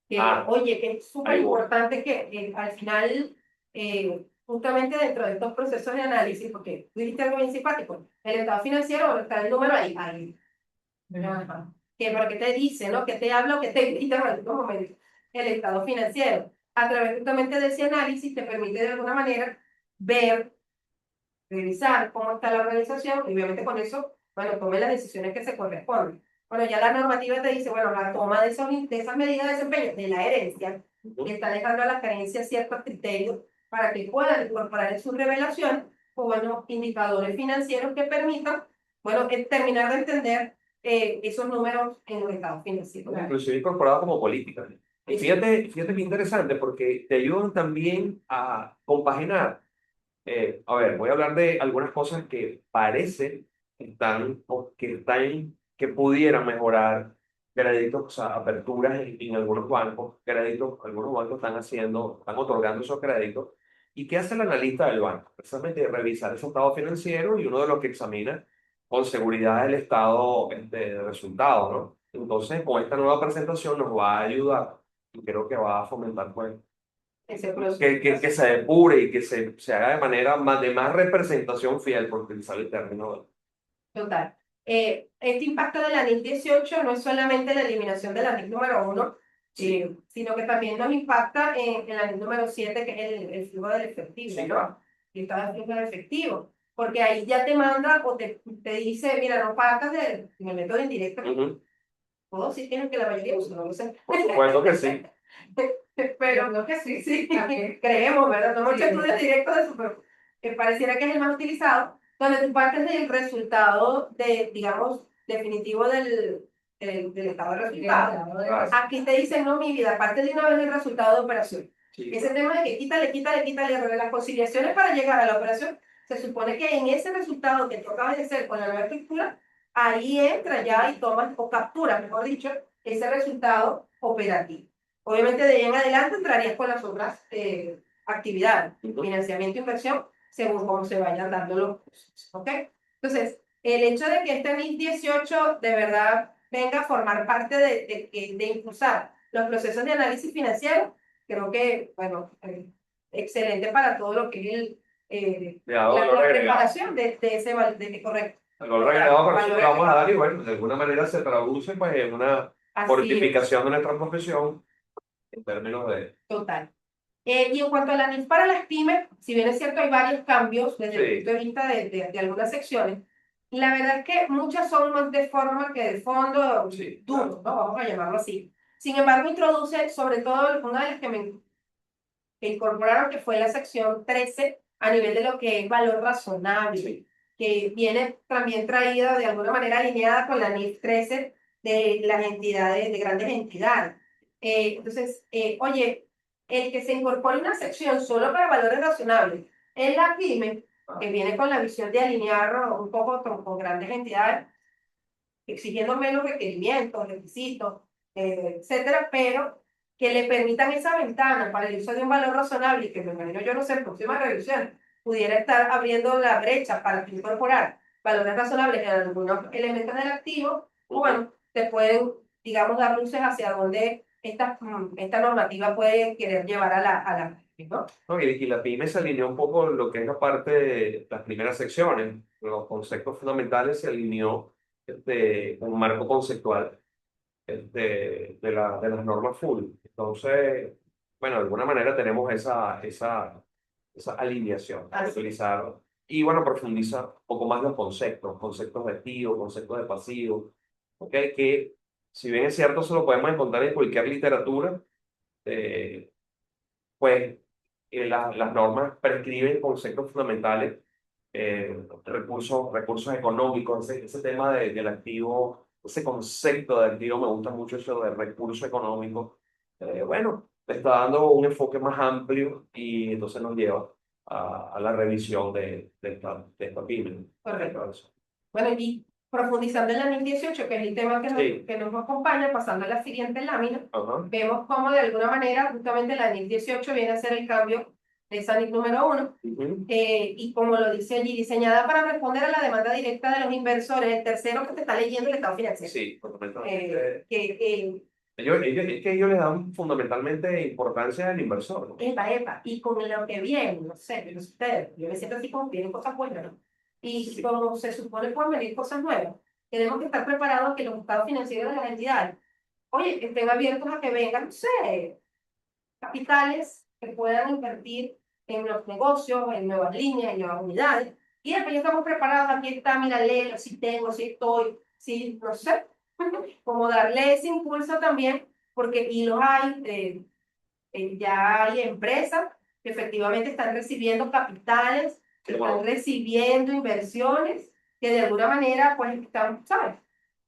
Que, oye, que es súper ahí voy. importante que al final, justamente dentro de estos procesos de análisis, porque tú dijiste algo bien simpático, el estado financiero está el número ahí. Ajá. Que para qué te dice, ¿no? Que te habla o que te grita en algún momento el estado financiero. A través justamente de ese análisis te permite de alguna manera ver, revisar cómo está la organización y obviamente con eso, bueno, tome las decisiones que se corresponden. Bueno, ya la normativa te dice, bueno, la toma de esas medidas de desempeño de la herencia está dejando a las carencias ciertos criterios para que puedan incorporar en su revelación o bueno, indicadores financieros que permitan, bueno, terminar de entender esos números en los estados financieros. Inclusive incorporado como política. Y fíjate qué interesante porque te ayudan también a compaginar. A ver, voy a hablar de algunas cosas que parece que pudieran mejorar créditos, o sea, aperturas en algunos bancos, créditos, algunos bancos están otorgando esos créditos ¿Y qué hace el analista del banco? Precisamente revisar ese estado financiero y uno de los que examina con seguridad el estado de resultados, ¿no? Entonces, con esta nueva presentación nos va a ayudar y creo que va a fomentar pues, Ese proceso. que se depure y que se haga de manera de más representación fiel, por utilizar el término. Total. Este impacto de la NIS 18 no es solamente la eliminación de la NIS número 1, sino que también nos impacta en la NIS número 7, que es el flujo del efectivo, Sí, ¿no? claro. El estado de flujo del efectivo. Porque ahí ya te manda o te dice, mira, no pagas en el método indirecto. Ujú. Puedo decir que la mayoría usa, no lo sé. Por supuesto que sí. Pero Yo creo que sí, sí, también. creemos, ¿verdad? No hemos hecho Sí. estudios directos de eso, pero que pareciera que es el más utilizado, donde tú partes del resultado digamos, definitivo del estado de resultado. Claro. Aquí te dicen, no, mi vida, parte de una vez del resultado de operación. Sí. Ese tema de que quítale errores, las conciliaciones para llegar a la operación, se supone que en ese resultado que tú acabas de hacer con la nueva estructura, ahí entra ya y tomas o capturas, mejor dicho, ese resultado operativo. Obviamente de ahí en adelante entrarías con las otras actividades, Ujú. financiamiento, inversión, según cómo se vayan dando los cursos, ¿ok? Entonces, el hecho de que este NIS 18 de verdad venga a formar parte de impulsar los procesos de análisis financiero, creo que, bueno, excelente para todo lo que es Le da la valor agregado. preparación de ese correcto. El valor agregado para Valor nosotros vamos a agregado. dar y bueno, de alguna manera se traduce pues, en una Así es, fortificación de nuestra profesión en términos de... total. Y en cuanto a la NIF para las pymes, si bien es cierto hay varios cambios desde el Sí. punto de vista de algunas secciones, la verdad es que muchas son más de forma que de fondo, Sí, duro, ¿no? Vamos a llamarlo así. Sin embargo, introduce sobre todo una de las que incorporaron, que fue la sección 13 a nivel de lo que es valor razonable, Sí. que viene también traída de alguna manera alineada con la NIF 13 de las entidades, de grandes entidades. Entonces, oye, el que se incorpore una sección solo para valores razonables en la PYME, que viene con la visión de alinear un poco con grandes entidades, exigiendo menos requerimientos, requisitos, etcétera, pero que le permitan esa ventana para el uso de un valor razonable y que me imagino yo no sé, en próxima revisión pudiera estar abriendo la brecha para incorporar valores razonables en algunos elementos del activo, bueno, te pueden, digamos, dar luces hacia dónde esta normativa puede querer llevar a la ¿no? No, y la PYME se alineó un poco en lo que es la parte de las primeras secciones, los conceptos fundamentales se alineó un marco conceptual de las normas full. Entonces, bueno, de alguna manera tenemos esa alineación de Así. utilizar. Y bueno, profundiza un poco más los conceptos de activo, conceptos de pasivo, ¿ok? Que si bien es cierto, se lo podemos encontrar en cualquier literatura, pues las normas prescriben conceptos fundamentales, recursos económicos, ese tema del activo, ese concepto de activo, me gusta mucho eso de recurso económico. Bueno, le está dando un enfoque más amplio y entonces nos lleva a la revisión de esta pyme. Correcto. Bueno, y profundizando en la NIF 18, que es el tema Sí. que nos acompaña, pasando a la siguiente lámina, Ajá. vemos cómo de alguna manera justamente la NIF 18 viene a ser el cambio de esa NIF número 1, Ujú. y como lo dice allí, diseñada para responder a la demanda directa de los inversores, el tercero que te está leyendo el estado financiero. Sí, fundamentalmente. Que Es que ellos le dan fundamentalmente importancia al inversor, ¿no? epa, y con lo que viene, no sé, yo no sé ustedes, yo me siento así como vienen cosas buenas, ¿no? Y Sí. como se supone pueden venir cosas nuevas, tenemos que estar preparados a que los estados financieros de las entidades, oye, estén abiertos a que vengan, no sé, capitales que puedan invertir en los negocios, en nuevas líneas, en nuevas unidades, y después ya estamos preparados, aquí está, mira, léelo, si tengo, si estoy, si, no sé, como darle ese impulso también, porque y los hay, ya hay empresas que efectivamente están recibiendo capitales, que están recibiendo inversiones, que de alguna manera pues están, ¿sabes?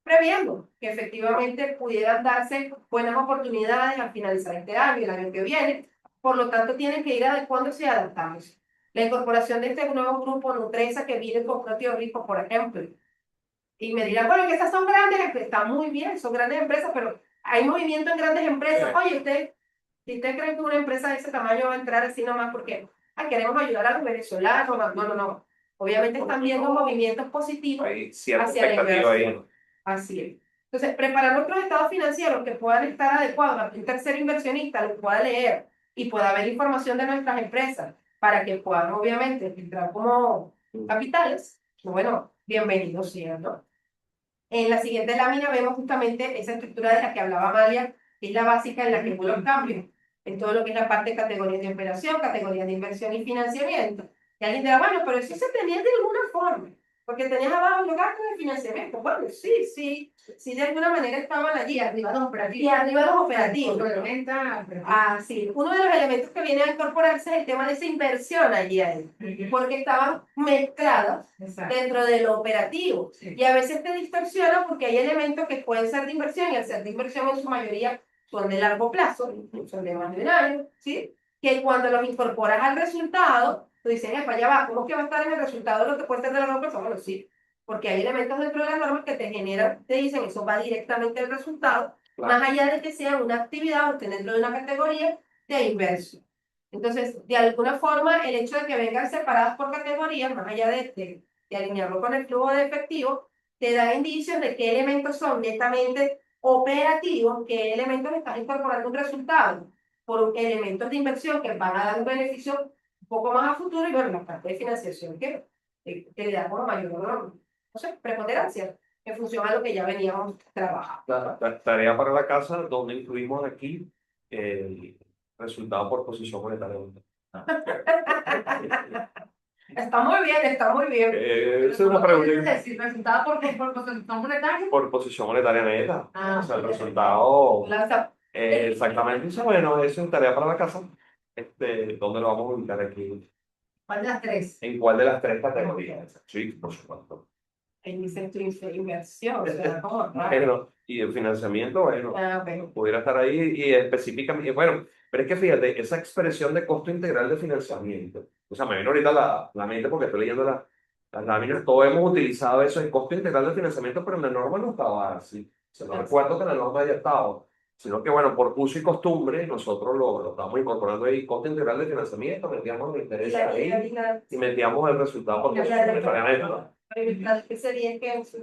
Previendo que efectivamente pudieran darse buenas oportunidades al finalizar este año y el año que viene. Por lo tanto, tienen que ir adecuándose y adaptándose. La incorporación de este nuevo grupo Nutresa que viene con Proteo Rico, por ejemplo. Y me dirán, bueno, que estas son grandes empresas. Está muy bien, son grandes empresas, pero hay movimiento en grandes empresas. Oye, si usted cree que una empresa de ese tamaño va a entrar así nomás, ¿por qué? queremos ayudar a los venezolanos, no. Obviamente están viendo movimientos positivos Hay cierta hacia la expectativa ahí, inversión. ¿no? Así es. Entonces, preparar nuestros estados financieros que puedan estar adecuados a que un tercer inversionista lo pueda leer y pueda ver información de nuestras empresas para que puedan, obviamente, entrar como capitales. Bueno, bienvenidos sean, ¿no? En la siguiente lámina vemos justamente esa estructura de la que hablaba Amalia, que es la básica en la que hubo los cambios, en todo lo que es la parte de categorías de operación, categorías de inversión y financiamiento. Y alguien dirá, bueno, pero eso se tenía de alguna forma, porque tenías abajo los gastos de financiamiento. Bueno, sí, de alguna manera estaban allí, arriba los operativos. Y arriba los operativos. Sí, uno de los elementos que viene a incorporarse es el tema de esa inversión allí ahí, porque estaban mezcladas dentro de lo operativo. Sí. Y a veces te distorsiona porque hay elementos que pueden ser de inversión y al ser de inversión en su mayoría son de largo plazo, son de más de un año, ¿sí? Que cuando los incorporas al resultado, tú dices, para allá va, ¿cómo que va a estar en el resultado lo que puede ser de largo plazo? Bueno, sí, porque hay elementos dentro de las normas que te generan, te dicen, eso va directamente al resultado, Claro. más allá de que sea una actividad o esté dentro de una categoría de inversión. Entonces, de alguna forma, el hecho de que vengan separadas por categorías, más allá de alinearlo con el flujo de efectivo, te da indicios de qué elementos son netamente operativos, qué elementos están incorporando un resultado por elementos de inversión que van a dar un beneficio un poco más a futuro y bueno, la parte de financiación que le da como mayor, no sé, preponderancia en función a lo que ya veníamos trabajando. Tarea para la casa, donde incluimos aquí el resultado por posición monetaria. Está muy bien, está muy bien. Esa es una pregunta. Si resultado por posición monetaria. Por posición monetaria neta. Ah, O sea, el resultado. Lanza- Exactamente. Eso, bueno, eso es tarea para la casa. ¿Dónde lo vamos a ubicar aquí? ¿Cuál de las tres? ¿En cuál de las tres categorías? Sí, por supuesto. En mi centro de inversión, o sea, ¿cómo? Bueno, y el financiamiento, bueno, Ok. pudiera estar ahí y específicamente, bueno, pero es que fíjate, esa expresión de costo integral de financiamiento, o sea, me viene ahorita la mente porque estoy leyendo las láminas, todos hemos utilizado eso, el costo integral de financiamiento, pero en la norma no estaba así. O sea, no recuerdo que en la norma haya estado, sino que, bueno, por uso y costumbre, nosotros lo estamos incorporando ahí, costo integral de financiamiento, metíamos el interés ahí y metíamos el resultado por posición monetaria, ¿no?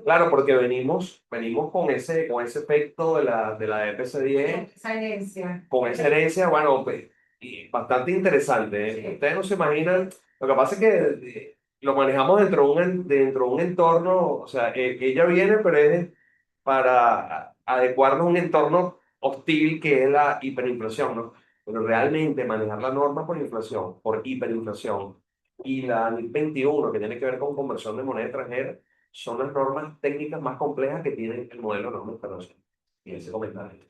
Claro, porque venimos con ese efecto de la EPC-10, Esa herencia. con esa herencia, bueno, pues, y bastante interesante, ¿eh? Sí. Ustedes no se imaginan, lo que pasa es que lo manejamos dentro de un entorno, o sea, ella viene, pero es para adecuarnos a un entorno hostil que es la hiperinflación, ¿no? Pero realmente manejar la norma por inflación, por hiperinflación, y la NIC 21, que tiene que ver con conversión de moneda extranjera, son las normas técnicas más complejas que tiene el modelo de norma internacional. Y ese comentario.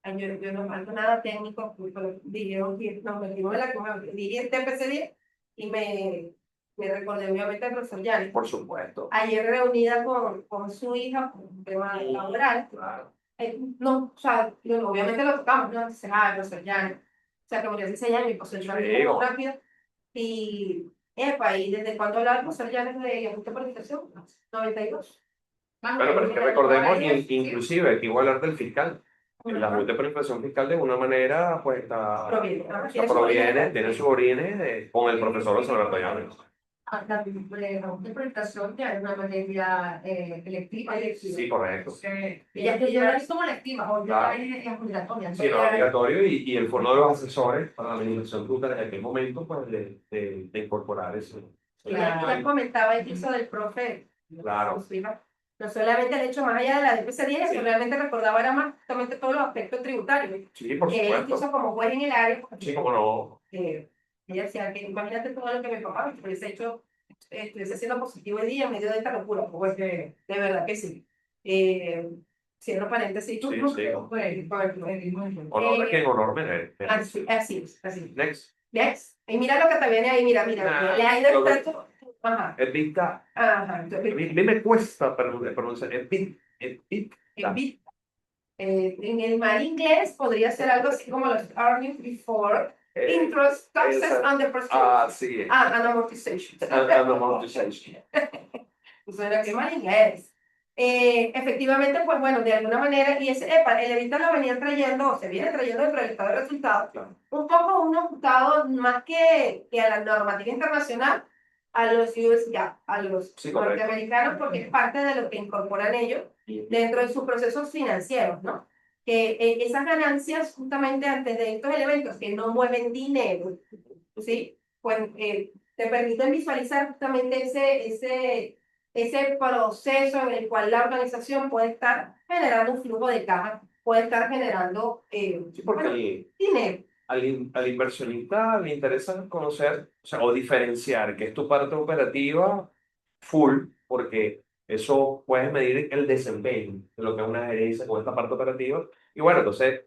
Yo no mando nada técnico, pero dijeron que nos metimos en la cama, dije este TPC10 y me recordé obviamente al profesor Yanes. Por supuesto. Ayer reunida con su hija por un tema laboral. Claro. No, o sea, obviamente lo tocamos, ¿no? Entonces, el profesor Yanes. O sea, que murió hace 6 años y el profesor Yanes Sí, muy rápido. ¿Y desde cuándo hablaba el profesor Yanes de ajuste por inflación? 92. Bueno, pero es que recordemos, inclusive, que igual hablar del fiscal. El ajuste por inflación fiscal de una manera, pues proviene, tiene sus orígenes con el profesor José Alberto Llanes. La interpretación ya es una materia electiva. Sí, correcto. Ella ya es como electiva, o ya es obligatoria. Sí, no, obligatorio y el fondo de los asesores para la administración tributaria en aquel momento, pues, de incorporar eso. Ya comentaba incluso del profe. Claro. No solamente el hecho más allá de la DPC-10, que realmente recordaba era más justamente todos los aspectos tributarios. Sí, por Que él supuesto. incluso como juez en el área. Sí, cómo no. Ella decía que imagínate todo lo que mi papá estuviese hecho, estuviese siendo positivo hoy día en medio de esta locura. Pues de verdad que sí. Cierro paréntesis. Sí, sí. Honor de quien honor merece. Así es. Next. Y mira lo que te viene ahí, mira. Le ha ido el trato. Ajá. El vista. Ajá. A mí me cuesta pronunciar. El bit. En el mal inglés podría ser algo así como los earnings before interest, taxes, and depreciation. Sí. And amortization. And amortization. Eso era que mal inglés. efectivamente, pues bueno, de alguna manera, y el evita lo venía trayendo, o se viene trayendo dentro del estado de resultados, Claro. un poco un ajustado más que a la normativa internacional, a los US GAAP, a los Sí, correcto. norteamericanos, porque es parte de lo que incorporan ellos dentro de sus procesos financieros, ¿no? Que esas ganancias, justamente antes de estos elementos que no mueven dinero, ¿sí? Pues te permiten visualizar justamente ese proceso en el cual la organización puede estar generando un flujo de caja, puede estar generando Sí, porque bueno, dinero. al inversionista le interesa conocer, o sea, o diferenciar que es tu parte operativa full, porque eso puedes medir el desempeño de lo que es una gerencia con esta parte operativa. Y bueno, entonces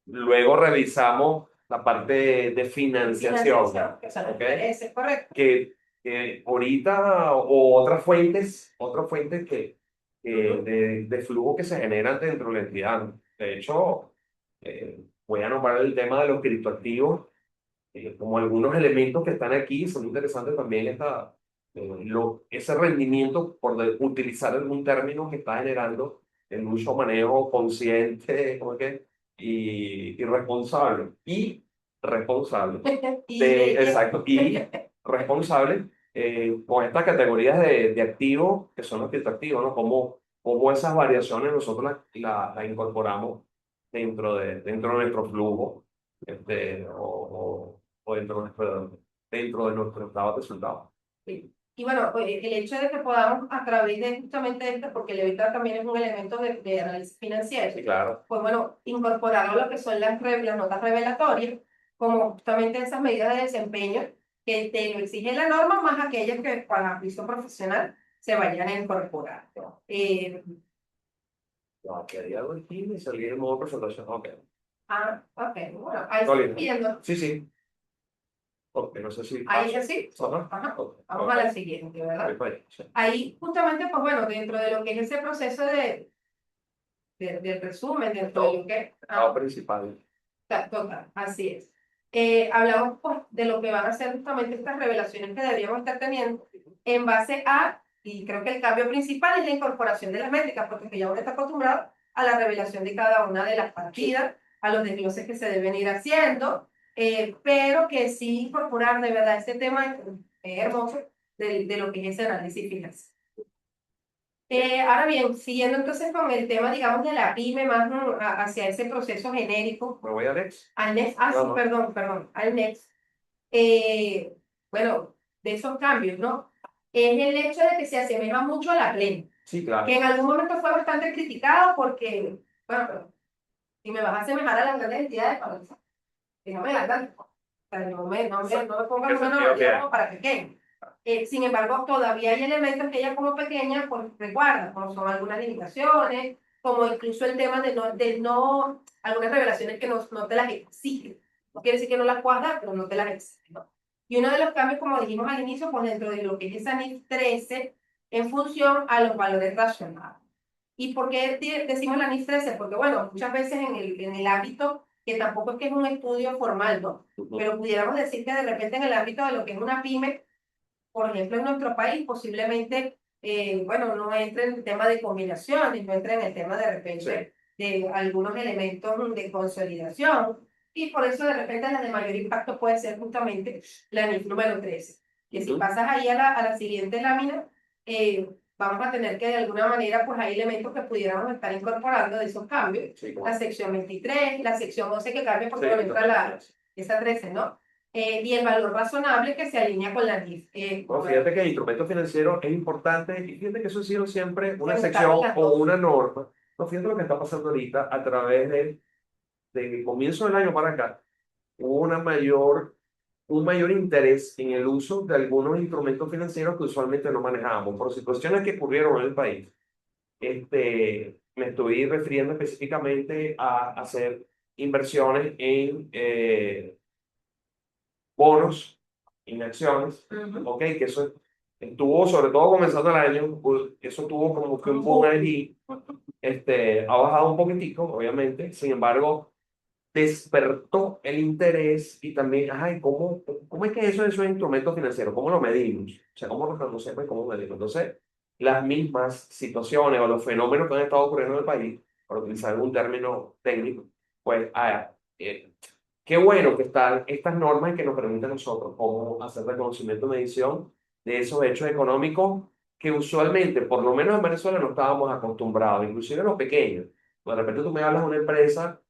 luego revisamos la parte de financiación, Que son los ¿ok? intereses, correcto. Que ahorita, o otras fuentes de flujo que se generan dentro de la entidad. De hecho, voy a nombrar el tema de los criptoactivos, como algunos elementos que están aquí, son interesantes también ese rendimiento, utilizar algún término que está generando el uso manejo consciente, ¿cómo es que? Y responsable. Y responsable. Exacto, y responsable con estas categorías de activos que son los criptoactivos, ¿no? Cómo esas variaciones nosotros las incorporamos dentro de nuestro flujo o dentro de nuestro estado de resultados. Sí. Y bueno, pues, el hecho de que podamos a través de justamente esto, porque el EBITDA también es un elemento de análisis financiero, Sí, claro. pues bueno, incorporarlo a lo que son las notas revelatorias, como justamente esas medidas de desempeño que te lo exige la norma, más aquellas que para juicio profesional se vayan a incorporar. No, aquí hay algo aquí y salí el modo presentación. Ok. Ok, bueno, ahí Está estoy listo. viendo, Sí, sí. Ok, no sé si. ahí así, Ajá. ajá, Ok. vamos a la siguiente, ¿verdad? Perfecto, sí. Ahí justamente, pues bueno, dentro de lo que es ese proceso del resumen, dentro de lo que... Estado principal. Total, así es. Hablamos pues, de lo que van a ser justamente estas revelaciones que deberíamos estar teniendo en base a, y creo que el cambio principal es la incorporación de las métricas, porque ya uno está acostumbrado a la revelación de cada una de las partidas, a los desgloses que se deben ir haciendo, pero que sí incorporar de verdad ese tema hermoso de lo que es ese análisis financiero. Ahora bien, siguiendo entonces con el tema, digamos, de la pyme, más hacia ese proceso genérico, Me voy a Alex. al next, sí, Vamos. perdón, al next, eh, bueno, de esos cambios, ¿no? Es el hecho de que se asemeja mucho a la plena, Sí, claro. que en algún momento fue bastante criticado porque, bueno, pero si me vas a asemejar a las grandes entidades, déjame la grande. O sea, no me pongas una normativa como para pequeño. Sin embargo, todavía hay elementos que ella como pequeña pues recuerda, como son algunas limitaciones, como incluso el tema de no algunas revelaciones que no te las exigen. No quiere decir que no las puedas dar, pero no te las exigen, ¿no? Y uno de los cambios, como dijimos al inicio, pues dentro de lo que es esa NIF 13, en función a los valores racionales. ¿Y por qué decimos la NIF 13? Porque, bueno, muchas veces en el ámbito, que tampoco es que es un estudio formal, ¿no? Pero pudiéramos decir que de repente en el ámbito de lo que es una pyme, por ejemplo, en nuestro país, posiblemente, bueno, no entre en el tema de combinaciones, no entre en el tema de repente de algunos elementos de consolidación, y por eso de repente la de mayor impacto puede ser justamente la NIF número 13, que si pasas ahí a la siguiente lámina, vamos a tener que de alguna manera, pues hay elementos que pudiéramos estar incorporando de esos cambios, la sección 23, la sección 11 que cambia porque no entra esa 13, ¿no? Y el valor razonable que se alinea con la NIF. Bueno, fíjate que el instrumento financiero es importante y fíjate que eso ha sido siempre una Se sección buscaron las o dos. una norma. No, fíjate lo que está pasando ahorita a través de comienzo del año para acá. Hubo un mayor interés en el uso de algunos instrumentos financieros que usualmente no manejábamos por situaciones que ocurrieron en el país. Me estoy refiriendo específicamente a hacer inversiones en bonos, en acciones, ok, que eso estuvo, sobre todo comenzando el año, eso tuvo como que un boom allí, ha bajado un poquitico, obviamente, sin embargo, despertó el interés y también, ay, ¿cómo es que eso es un instrumento financiero? ¿Cómo lo medimos? O sea, ¿cómo lo conocemos y cómo medimos? Entonces, las mismas situaciones o los fenómenos que han estado ocurriendo en el país, para utilizar algún término técnico, pues qué bueno que están estas normas que nos permiten a nosotros cómo hacer reconocimiento y medición de esos hechos económicos que usualmente, por lo menos en Venezuela, no estábamos acostumbrados, inclusive los pequeños. De repente tú me hablas de una empresa,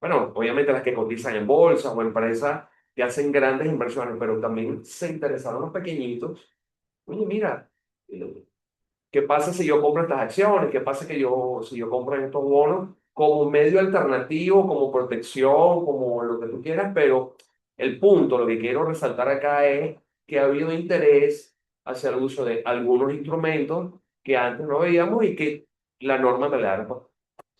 bueno, obviamente las que cotizan en bolsa o empresas que hacen grandes inversiones, pero también se interesaron los pequeñitos. Oye, mira, ¿qué pasa si yo compro estas acciones? ¿Qué pasa si yo compro estos bonos como medio alternativo, como protección, como lo que tú quieras? Pero el punto, lo que quiero resaltar acá es que ha habido interés hacia el uso de algunos instrumentos que antes no veíamos y que la norma me la da.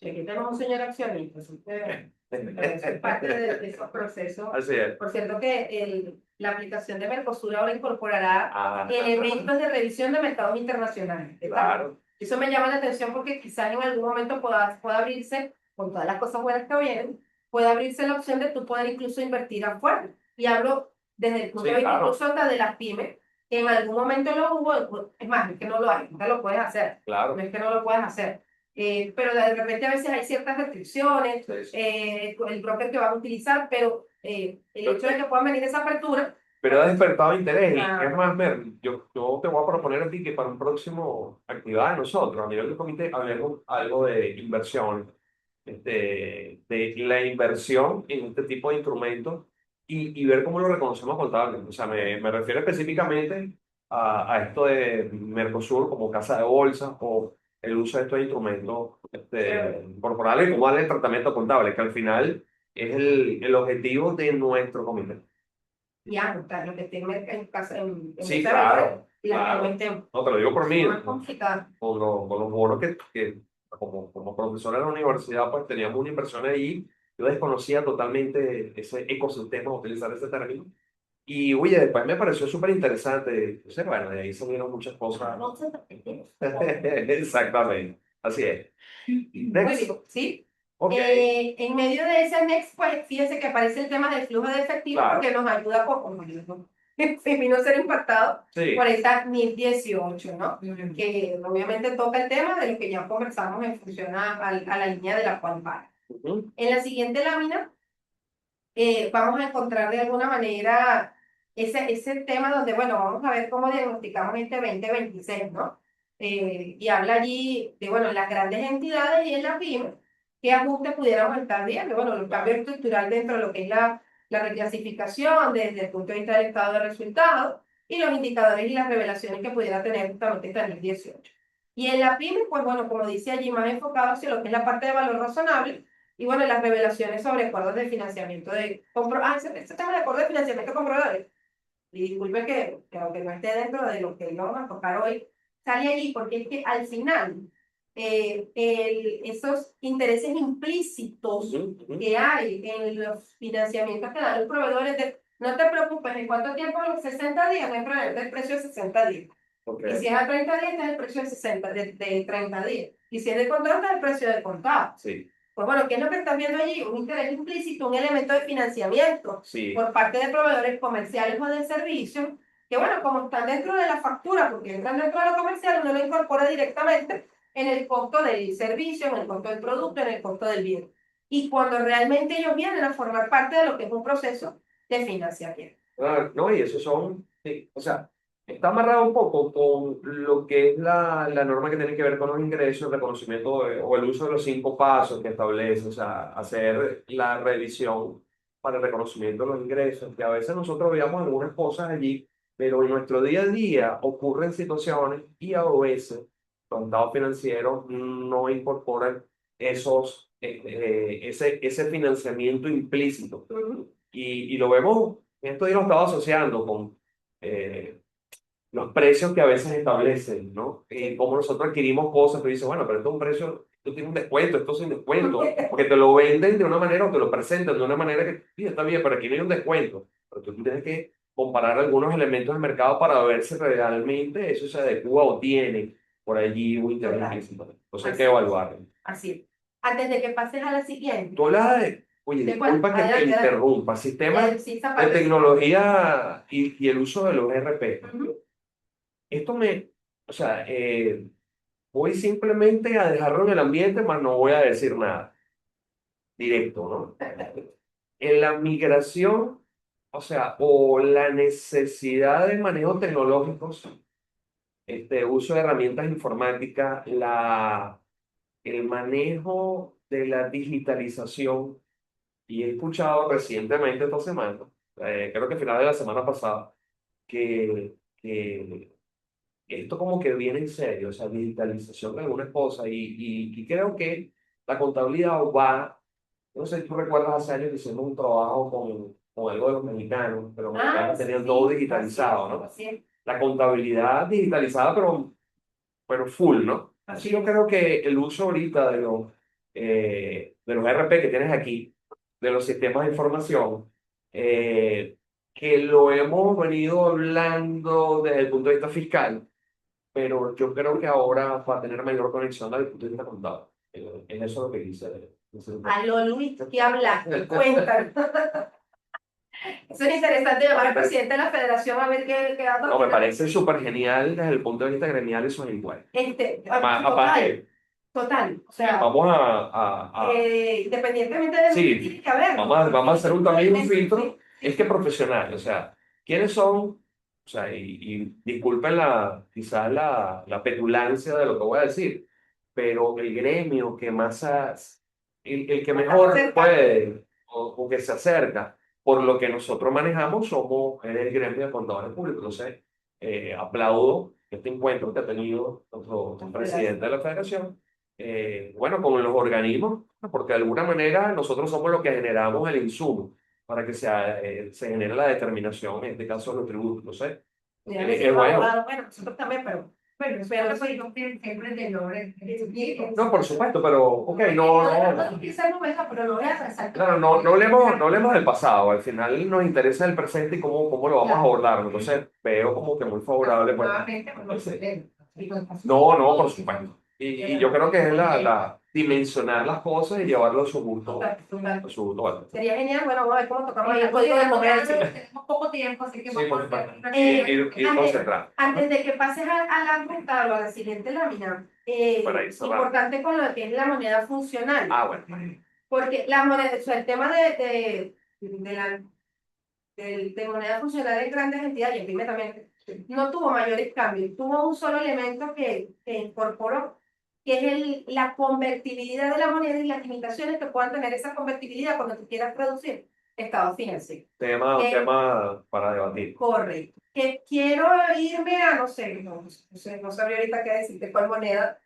Sí, aquí tenemos un señor accionista, así que eso es parte de esos procesos. Así es. Por cierto que la aplicación de Mercosur ahora incorporará Ah, elementos de revisión de mercados internacionales. claro. Eso me llama la atención porque quizás en algún momento pueda abrirse, con todas las cosas buenas que vienen, puede abrirse la opción de tú poder incluso invertir afuera. Y hablo desde el punto Sí, de vista claro. incluso hasta de las pymes, que en algún momento lo hubo, es más, es que no lo hay, no lo puedes hacer, Claro. no es que no lo puedes hacer. Pero de repente a veces hay ciertas restricciones, Sí, sí. el broker que van a utilizar, pero el hecho de que puedan venir esa apertura, Pero ha despertado interés. Y Ah. es más, Mer, yo te voy a proponer a ti que para un próximo actividad de nosotros, a nivel del comité, hablemos algo de inversión, de la inversión en este tipo de instrumentos y ver cómo lo reconocemos contablemente. O sea, me refiero específicamente a esto de Mercosur como casa de bolsa o el uso de estos instrumentos corporales y cómo darle el tratamiento contable, que al final es el objetivo de nuestro comité. y ajustar lo que esté en casa, en Sí, bolsa de valores, claro, y las que no claro. estén No, te lo digo por mí, más complicadas. con los bonos que como profesor en la universidad, pues teníamos una inversión ahí. Yo desconocía totalmente ese ecosistema, utilizar ese término. Y oye, después me pareció súper interesante. Entonces, bueno, de ahí salieron muchas cosas. No sé por qué. Exactamente, así es. Muy Next. bien, ¿sí? Ok, En medio de ese next, pues fíjense que aparece el tema del flujo de efectivo claro. porque nos ayuda poco, se vino a ser impactado Sí. por esta NIF 18, ¿no? Que obviamente toca el tema de lo que ya conversamos en función a la línea de la cual va. Ujú. En la siguiente lámina vamos a encontrar de alguna manera ese tema donde, bueno, vamos a ver cómo diagnosticamos este 2026, ¿no? Y habla allí de, bueno, las grandes entidades y en la PYME, qué ajustes pudiéramos estar viendo, bueno, el cambio estructural dentro de lo que es la reclasificación desde el punto de vista del estado de resultados y los indicadores y las revelaciones que pudiera tener justamente esta 2018. Y en la PYME, pues bueno, como dice allí, más enfocado hacia lo que es la parte de valor razonable, y bueno, las revelaciones sobre acuerdos de financiamiento ese tema de acuerdos de financiamiento con proveedores. Y disculpe que aunque no esté dentro de lo que vamos a tocar hoy, sale allí porque es que al final esos intereses implícitos Ujú, ujú. que hay en los financiamientos que dan los proveedores no te preocupes, ¿en cuánto tiempo? Los 60 días, no hay problema, este es el precio de 60 días. Ok, Y si es a 30 días, este es el precio de 60, de 30 días. Y si es de contado, este es el precio de contado. sí, Pues bueno, ¿qué es lo que estás viendo allí? Un interés implícito, un elemento de financiamiento sí. por parte de proveedores comerciales o de servicios, que bueno, como están dentro de la factura, porque entran dentro de lo comercial, uno lo incorpora directamente en el costo del servicio, en el costo del producto, en el costo del bien. Y cuando realmente ellos vienen a formar parte de lo que es un proceso de financiamiento. Ah, no, y eso son, sí, o sea, está amarrado un poco con lo que es la norma que tiene que ver con los ingresos, el reconocimiento o el uso de los 5 pasos que establece, o sea, hacer la revisión para el reconocimiento de los ingresos, que a veces nosotros veíamos algunas cosas allí, pero en nuestro día a día ocurren situaciones y a veces los estados financieros no incorporan ese financiamiento implícito. Y lo vemos, esto yo lo estaba asociando con los precios que a veces establecen, ¿no? Como nosotros adquirimos cosas, tú dices, bueno, pero esto es un precio, esto tiene un descuento, esto sin descuento, porque te lo venden de una manera o te lo presentan de una manera que, sí, está bien, pero aquí no hay un descuento. Pero tú tienes que comparar algunos elementos del mercado para ver si realmente eso se adecua o tiene por allí un interés Total. implícito. Entonces hay que evaluarlo. Así es. Antes de que pases a la siguiente. Tú hablas de, oye, ¿De cuál? disculpa que te Adelante, adelante. interrumpa, sistemas Sí, esa de parte sí. tecnología y el uso de los ERP. Ujú. Esto me, o sea, voy simplemente a dejarlo en el ambiente, mas no voy a decir nada directo, ¿no? En la migración, o sea, o la necesidad de manejo tecnológicos, uso de herramientas informáticas, el manejo de la digitalización, y he escuchado recientemente esta semana, creo que a finales de la semana pasada, que esto como que viene en serio, o sea, digitalización de algunas cosas, y creo que la contabilidad va, no sé si tú recuerdas hace años que hicimos un trabajo con algo de los mexicanos, pero los mexicanos tenían todo digitalizado, ¿no? Así es. La contabilidad digitalizada, pero full, ¿no? Así yo creo que el uso ahorita de los RP que tienes aquí, de los sistemas de información, que lo hemos venido hablando desde el punto de vista fiscal, pero yo creo que ahora va a tener mayor conexión desde el punto de vista contable. Es eso lo que dice. Aló, Luis, ¿qué hablaste? Cuéntame. Eso es interesante llamar al presidente de la federación a ver qué datos No, me tiene. parece súper genial desde el punto de vista gremial, eso es igual. Aparte, Total. O sea, vamos independientemente de lo que sí, tiene que haber. vamos a hacer también un Sí, filtro. sí, Es que profesional, o sea, ¿quiénes son? O sea, y disculpen quizás la petulancia de lo que voy a decir, pero el gremio que más, el que mejor puede o que se acerca por lo que nosotros manejamos somos el gremio de contadores públicos. Entonces, aplaudo este encuentro que ha tenido nuestro presidente de la federación, bueno, con los organismos, porque de alguna manera nosotros somos los que generamos el insumo para que se genere la determinación, en este caso de los tributos. Entonces, Mira, es bueno. bueno, nosotros también, pero sí, no tienen siempre de lograr. No, por supuesto, pero, ok, no. Quizás no venga, pero lo veas exacto. Claro, no hablemos del pasado, al final nos interesa el presente y cómo lo vamos a abordar. Entonces, veo como que muy favorable. Pues, Nuevamente, pues, no sé. no, por supuesto. Y yo creo que es dimensionar las cosas y llevarlo a su gusto. A su gusto, alto. sería genial, bueno, vamos a ver cómo tocamos el código de comercio. Tenemos poco tiempo, así que Sí, vamos por a hacer supuesto. una- Ir concentrado. Antes de que pases a la ruta o a la siguiente lámina, Para ir cerrando. importante con lo que es la moneda funcional. Bueno. Porque la moneda, o sea, el tema de moneda funcional en grandes entidades, y en PYME también, no tuvo mayores cambios. Tuvo un solo elemento que incorporó, que es la convertibilidad de la moneda y las limitaciones que puedan tener esa convertibilidad cuando tú quieras producir estado financiero. Tema para debatir. Correcto. Que quiero irme a, no sé, no sabría ahorita qué decirte cuál moneda,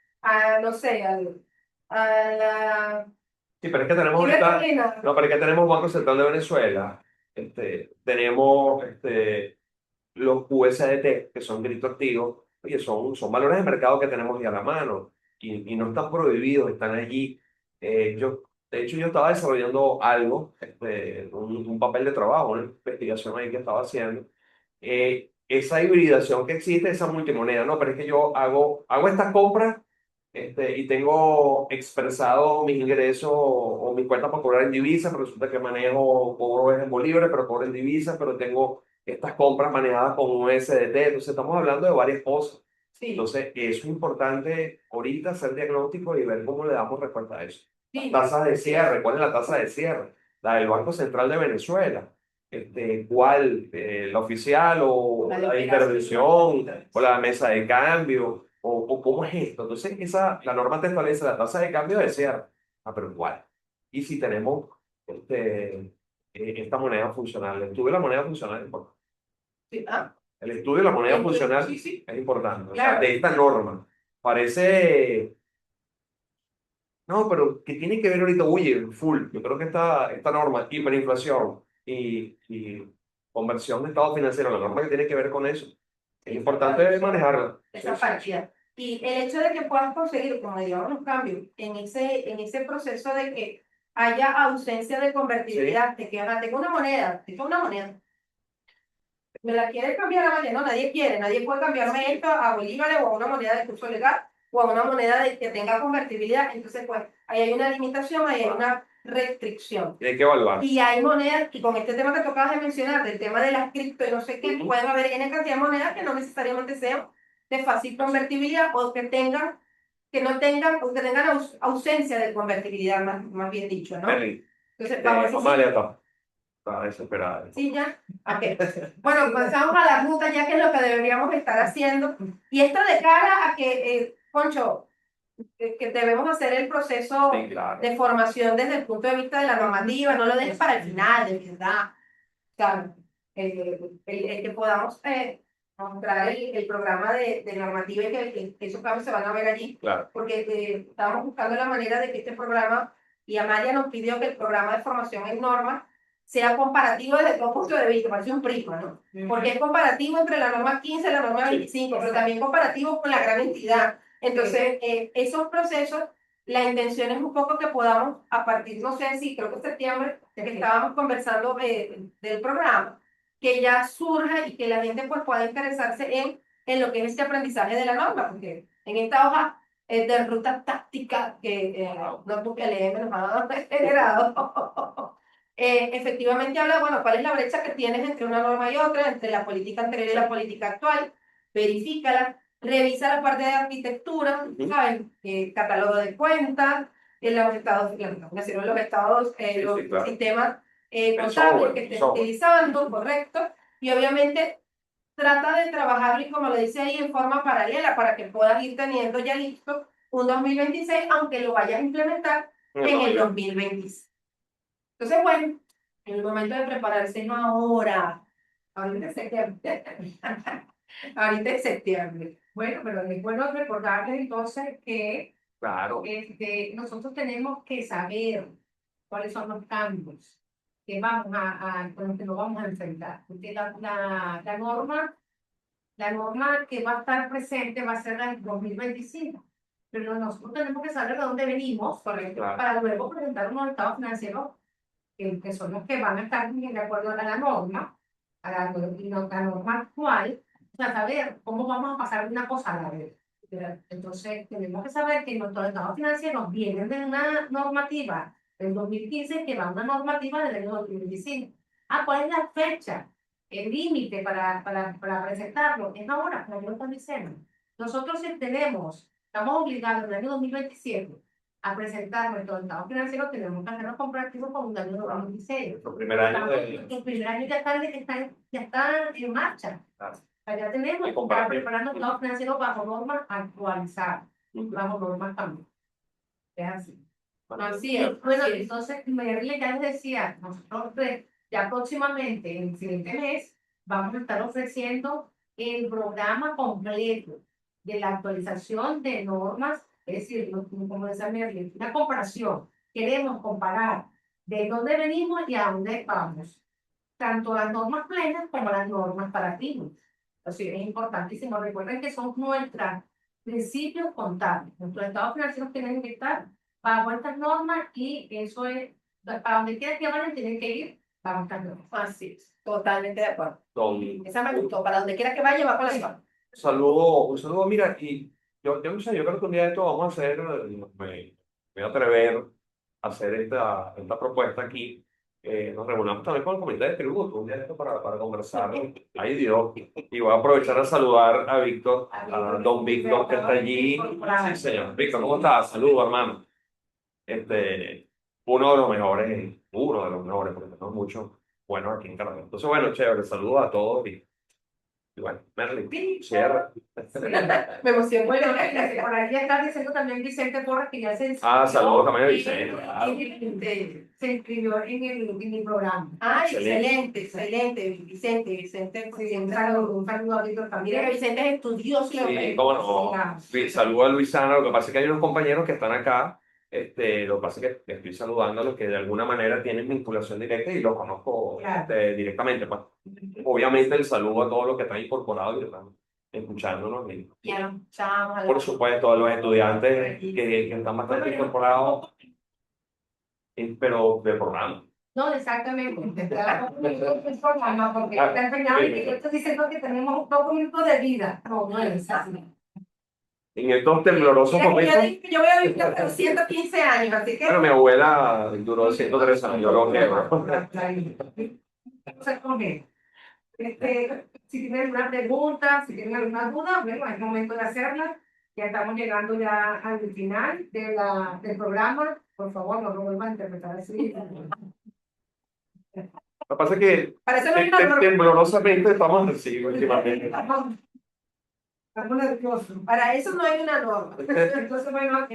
no sé, a la Sí, pero es que tenemos ahorita. No, pero es que tenemos Banco Central de Venezuela. Tenemos los USDT, que son criptoactivos. Oye, son valores de mercado que tenemos ya a la mano y no están prohibidos, están allí. De hecho, yo estaba desarrollando algo, un papel de trabajo, una investigación ahí que estaba haciendo. Esa hibridación que existe, esa multimoneda, no, pero es que yo hago estas compras, y tengo expresado mis ingresos o mis cuentas para cobrar en divisas, pero resulta que cobro en bolívares, pero cobro en divisas, pero tengo estas compras manejadas con USDT. Entonces, estamos hablando de varias cosas. Sí, Entonces, eso es importante ahorita hacer diagnóstico y ver cómo le damos respuesta a eso. sí. Tasas de cierre, ¿cuál es la tasa de cierre? La del Banco Central de Venezuela. ¿Cuál? ¿La oficial o La de la de operación. intervención o la mesa de cambio? ¿O cómo es esto? Entonces, la norma te establece la tasa de cambio de cierre. Ah, pero ¿cuál? Y si tenemos esta moneda funcional, el estudio de la moneda funcional es importante. Sí, El estudio de la moneda funcional sí, sí. es importante. O Claro. sea, de esta norma. Parece. No, pero que tiene que ver ahorita, oye, full. Yo creo que esta norma, hiperinflación y conversión de estado financiero, la norma que tiene que ver con eso, es importante manejarla. Esa partida. Y el hecho de que puedas conseguir, como digamos, los cambios en ese proceso de que haya ausencia de convertibilidad, de que tengo una moneda, me la quiere cambiar a Valle, no, nadie puede cambiarme esto a bolívares o a una moneda de curso legal o a una moneda que tenga convertibilidad. Entonces, pues, ahí hay una limitación, ahí hay una restricción. Y hay que evaluar. Y hay monedas, y con este tema que tocabas de mencionar, del tema de las cripto y no sé qué, pueden haber N cantidad de monedas que no necesariamente sean de fácil convertibilidad o que tengan que no tengan, o que tengan ausencia de convertibilidad, más bien dicho, ¿no? Merlin, Entonces, vamos a ver si Amalia está desesperada. sí, ya. Ok. Bueno, pasamos a la ruta ya que es lo que deberíamos estar haciendo. Y esto de cara a que, Concho, que debemos hacer el proceso Sí, claro. de formación desde el punto de vista de la normativa, no lo dejes para el final, de verdad. O sea, el que podamos mostrar el programa de normativa y que esos cambios se van a ver allí, Claro. porque estábamos buscando la manera de que este programa, y Amalia nos pidió que el programa de formación en normas sea comparativo desde todo punto de vista, parece un prisma, ¿no? Porque es comparativo entre la norma 15 y la norma 25, pero también comparativo con la gran entidad. Entonces, esos procesos, la intención es un poco que podamos, a partir, no sé si creo que septiembre, que estábamos conversando del programa, que ya surja y que la gente pues pueda interesarse en lo que es este aprendizaje de la norma, porque en esta hoja de ruta táctica que Notebook LM nos ha generado, efectivamente habla, bueno, cuál es la brecha que tienes entre una norma y otra, entre la política anterior y la política actual, verifícala, revisa la parte de arquitectura, ¿saben? Catálogo de cuentas, los estados, los claro. sistemas El contables software, que estés software. utilizando, correcto, y obviamente trata de trabajarlo y como lo dice ahí en forma paralela para que puedas ir teniendo ya listo un 2026, aunque lo vayas a implementar en el 2026. Entonces, bueno, en el momento de prepararse no ahora, ahorita es septiembre. Ahorita es septiembre. Bueno, pero es bueno recordarles entonces que Claro. nosotros tenemos que saber cuáles son los cambios que con los que nos vamos a enfrentar. Porque la norma que va a estar presente va a ser la del 2025. Pero nosotros tenemos que saber de dónde venimos Claro. para luego presentar unos estados financieros que son los que van a estar de acuerdo a la norma, la norma actual, o sea, saber cómo vamos a pasar de una cosa a la otra. Entonces, tenemos que saber que nuestros estados financieros vienen de una normativa del 2015 que va a una normativa del año 2025. Ah, ¿cuál es la fecha? El límite para presentarlo es ahora, como yo lo estoy diciendo. Nosotros si estamos obligados en el año 2027 a presentar nuestro estado financiero, tenemos que hacerlo comparativo con un año 2016. Nuestro primer año El primer año ya está en marcha. Claro. O sea, ya tenemos que estar preparando el estado financiero bajo normas actualizadas, bajo normas también. Es así. Así es. Bueno, entonces, Merle ya les decía, nosotros ya próximamente, en el siguiente mes, vamos a estar ofreciendo el programa completo de la actualización de normas, es decir, como decía Merle, una comparación. Queremos comparar de dónde venimos y a dónde vamos, tanto las normas plenas como las normas para pymes. Así es importantísimo. Recuerden que son nuestros principios contables. Nuestros estados financieros tienen que estar bajo estas normas y eso es, para donde quiera que vayan, tienen que ir bajo estas normas. Así es, totalmente de acuerdo. Don, Esa me gustó, para donde quiera que vaya, va con la norma. un saludo, mira, y yo no sé, yo creo que un día de esto vamos a hacer, me voy a atrever a hacer esta propuesta aquí. Nos reunamos también con el comité de tributo un día de esto para conversar. Ay Dios, y voy a aprovechar a saludar a Víctor, a don Víctor que está allí. Sí, señor. Víctor, ¿cómo estás? Saludos, hermano. Uno de los mejores, porque tenemos muchos buenos aquí en Caracas. Entonces, bueno, chévere, saludos a todos y bueno, Merlin, cierra. Me emocionó. Bueno, por ahí está diciendo también Vicente Porras que ya se inscribió. Ah, saludos también a Vicente. Se inscribió en el programa. Ah, Excelente. excelente, Vicente, Sí, un saludo a Víctor Mira también. que Vicente es estudioso. Sí, cómo no. Saludos a Luisana. Lo que pasa es que hay unos compañeros que están acá. Lo que pasa es que estoy saludando a los que de alguna manera tienen vinculación directa y los conozco Claro. directamente. Pues. Obviamente el saludo a todos los que están incorporados y están escuchándonos. Ya lo escuchamos. Por supuesto, a los estudiantes que están bastante incorporados, pero de programa. No, exactamente. El programa, porque está empeñado y que yo estoy diciendo que tenemos un documento de vida. No, no es así. En estos temblorosos momentos. Yo voy a vivir hasta los 115 años, así que. Bueno, mi abuela duró 103 años, yo lo creo. Si tienen alguna pregunta, si tienen alguna duda, bueno, es momento de hacerla. Ya estamos llegando ya al final del programa. Por favor, no lo vuelvan a interpretar así. Lo que pasa es que Para eso no hay una norma. temblorosamente estamos así últimamente. Estamos nerviosos. Para eso no hay una norma. Entonces, bueno,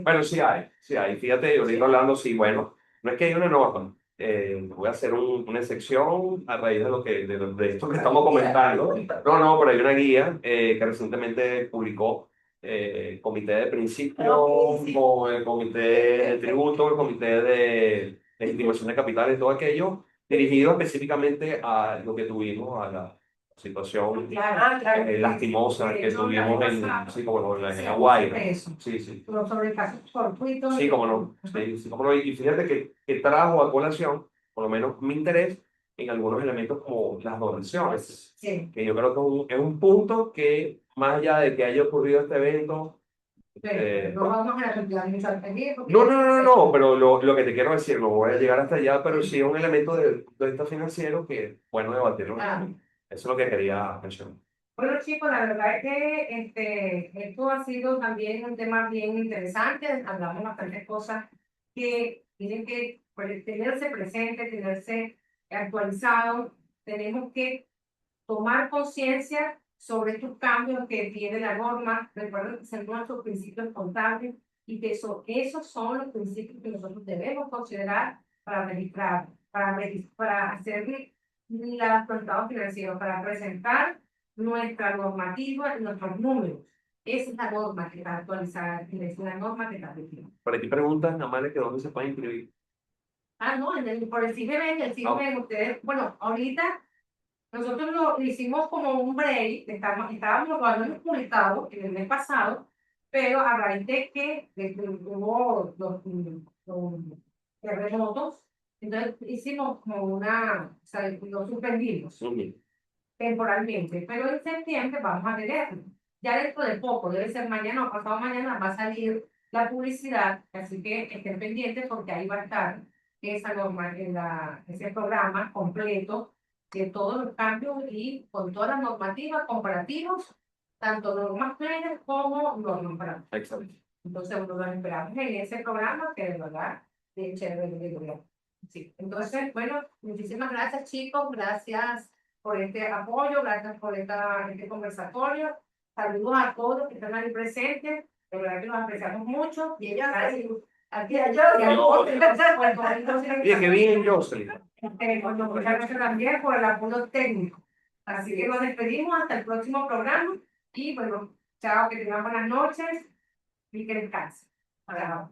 Bueno, sí hay, sí hay. Fíjate, ahorita hablando, sí, bueno, no es que hay una norma. Voy a hacer una excepción a raíz de de esto que estamos comentando. No, no, pero hay una guía que recientemente publicó el Comité de Principios, con el Comité de Tributo, el Comité de Estimación de Capitales, todo aquello, dirigido específicamente a lo que tuvimos, a la situación Claro. lastimosa que tuvimos sí, como no, en La Guaira. Sí, sí. sobre el caso fortuito. Sí, como no. Sí, sí, cómo no. Y fíjate que trajo a colación, por lo menos mi interés, en algunos elementos como las donaciones. Sí. Que yo creo que es un punto que, más allá de que haya ocurrido este evento, No vamos a repetir mucho al pedir. no, pero lo que te quiero decir, no voy a llegar hasta allá, pero sí es un elemento de esto financiero que es bueno debatirlo. Ah. Eso es lo que quería mencionar. Bueno, chicos, la verdad es que esto ha sido también un tema bien interesante. Hablamos bastantes cosas que tienen que tenerse presente, tenerse actualizado. Tenemos que tomar conciencia sobre estos cambios que tiene la norma. Recuerden que son nuestros principios contables y que esos son los principios que nosotros debemos considerar para registrar, para hacer los resultados financieros, para presentar nuestra normativa y nuestros números. Esa es la norma que está actualizada, es una norma que está vigente. Por aquí preguntan, Amalia, que dónde se puede inscribir. Ah, no, por el CIGBEN, ustedes, bueno, ahorita nosotros lo hicimos como un break, estábamos todavía publicado en el mes pasado, pero a raíz de que hubo los terremotos, entonces hicimos como o sea, lo suspendimos temporalmente, pero en septiembre vamos a tenerlo. Ya dentro de poco, debe ser mañana o pasado mañana, va a salir la publicidad, así que estén pendientes porque ahí va a estar esa norma, ese programa completo de todos los cambios y con todas las normativas comparativas, tanto normas plenas como normas para. Excelente. Entonces, nos esperamos en ese programa que de verdad es chévere de lograr. Sí. Entonces, bueno, muchísimas gracias, chicos. Gracias por este apoyo, gracias por este conversatorio. Saludos a todos los que están ahí presentes. De verdad que los apreciamos mucho. Y ella, aquí a Oye, qué bien, Jocelyn. bueno, muchas gracias también por el apoyo técnico. Así que nos despedimos hasta el próximo programa. Y bueno, chao, que tengan buenas noches y que descansen. Chao.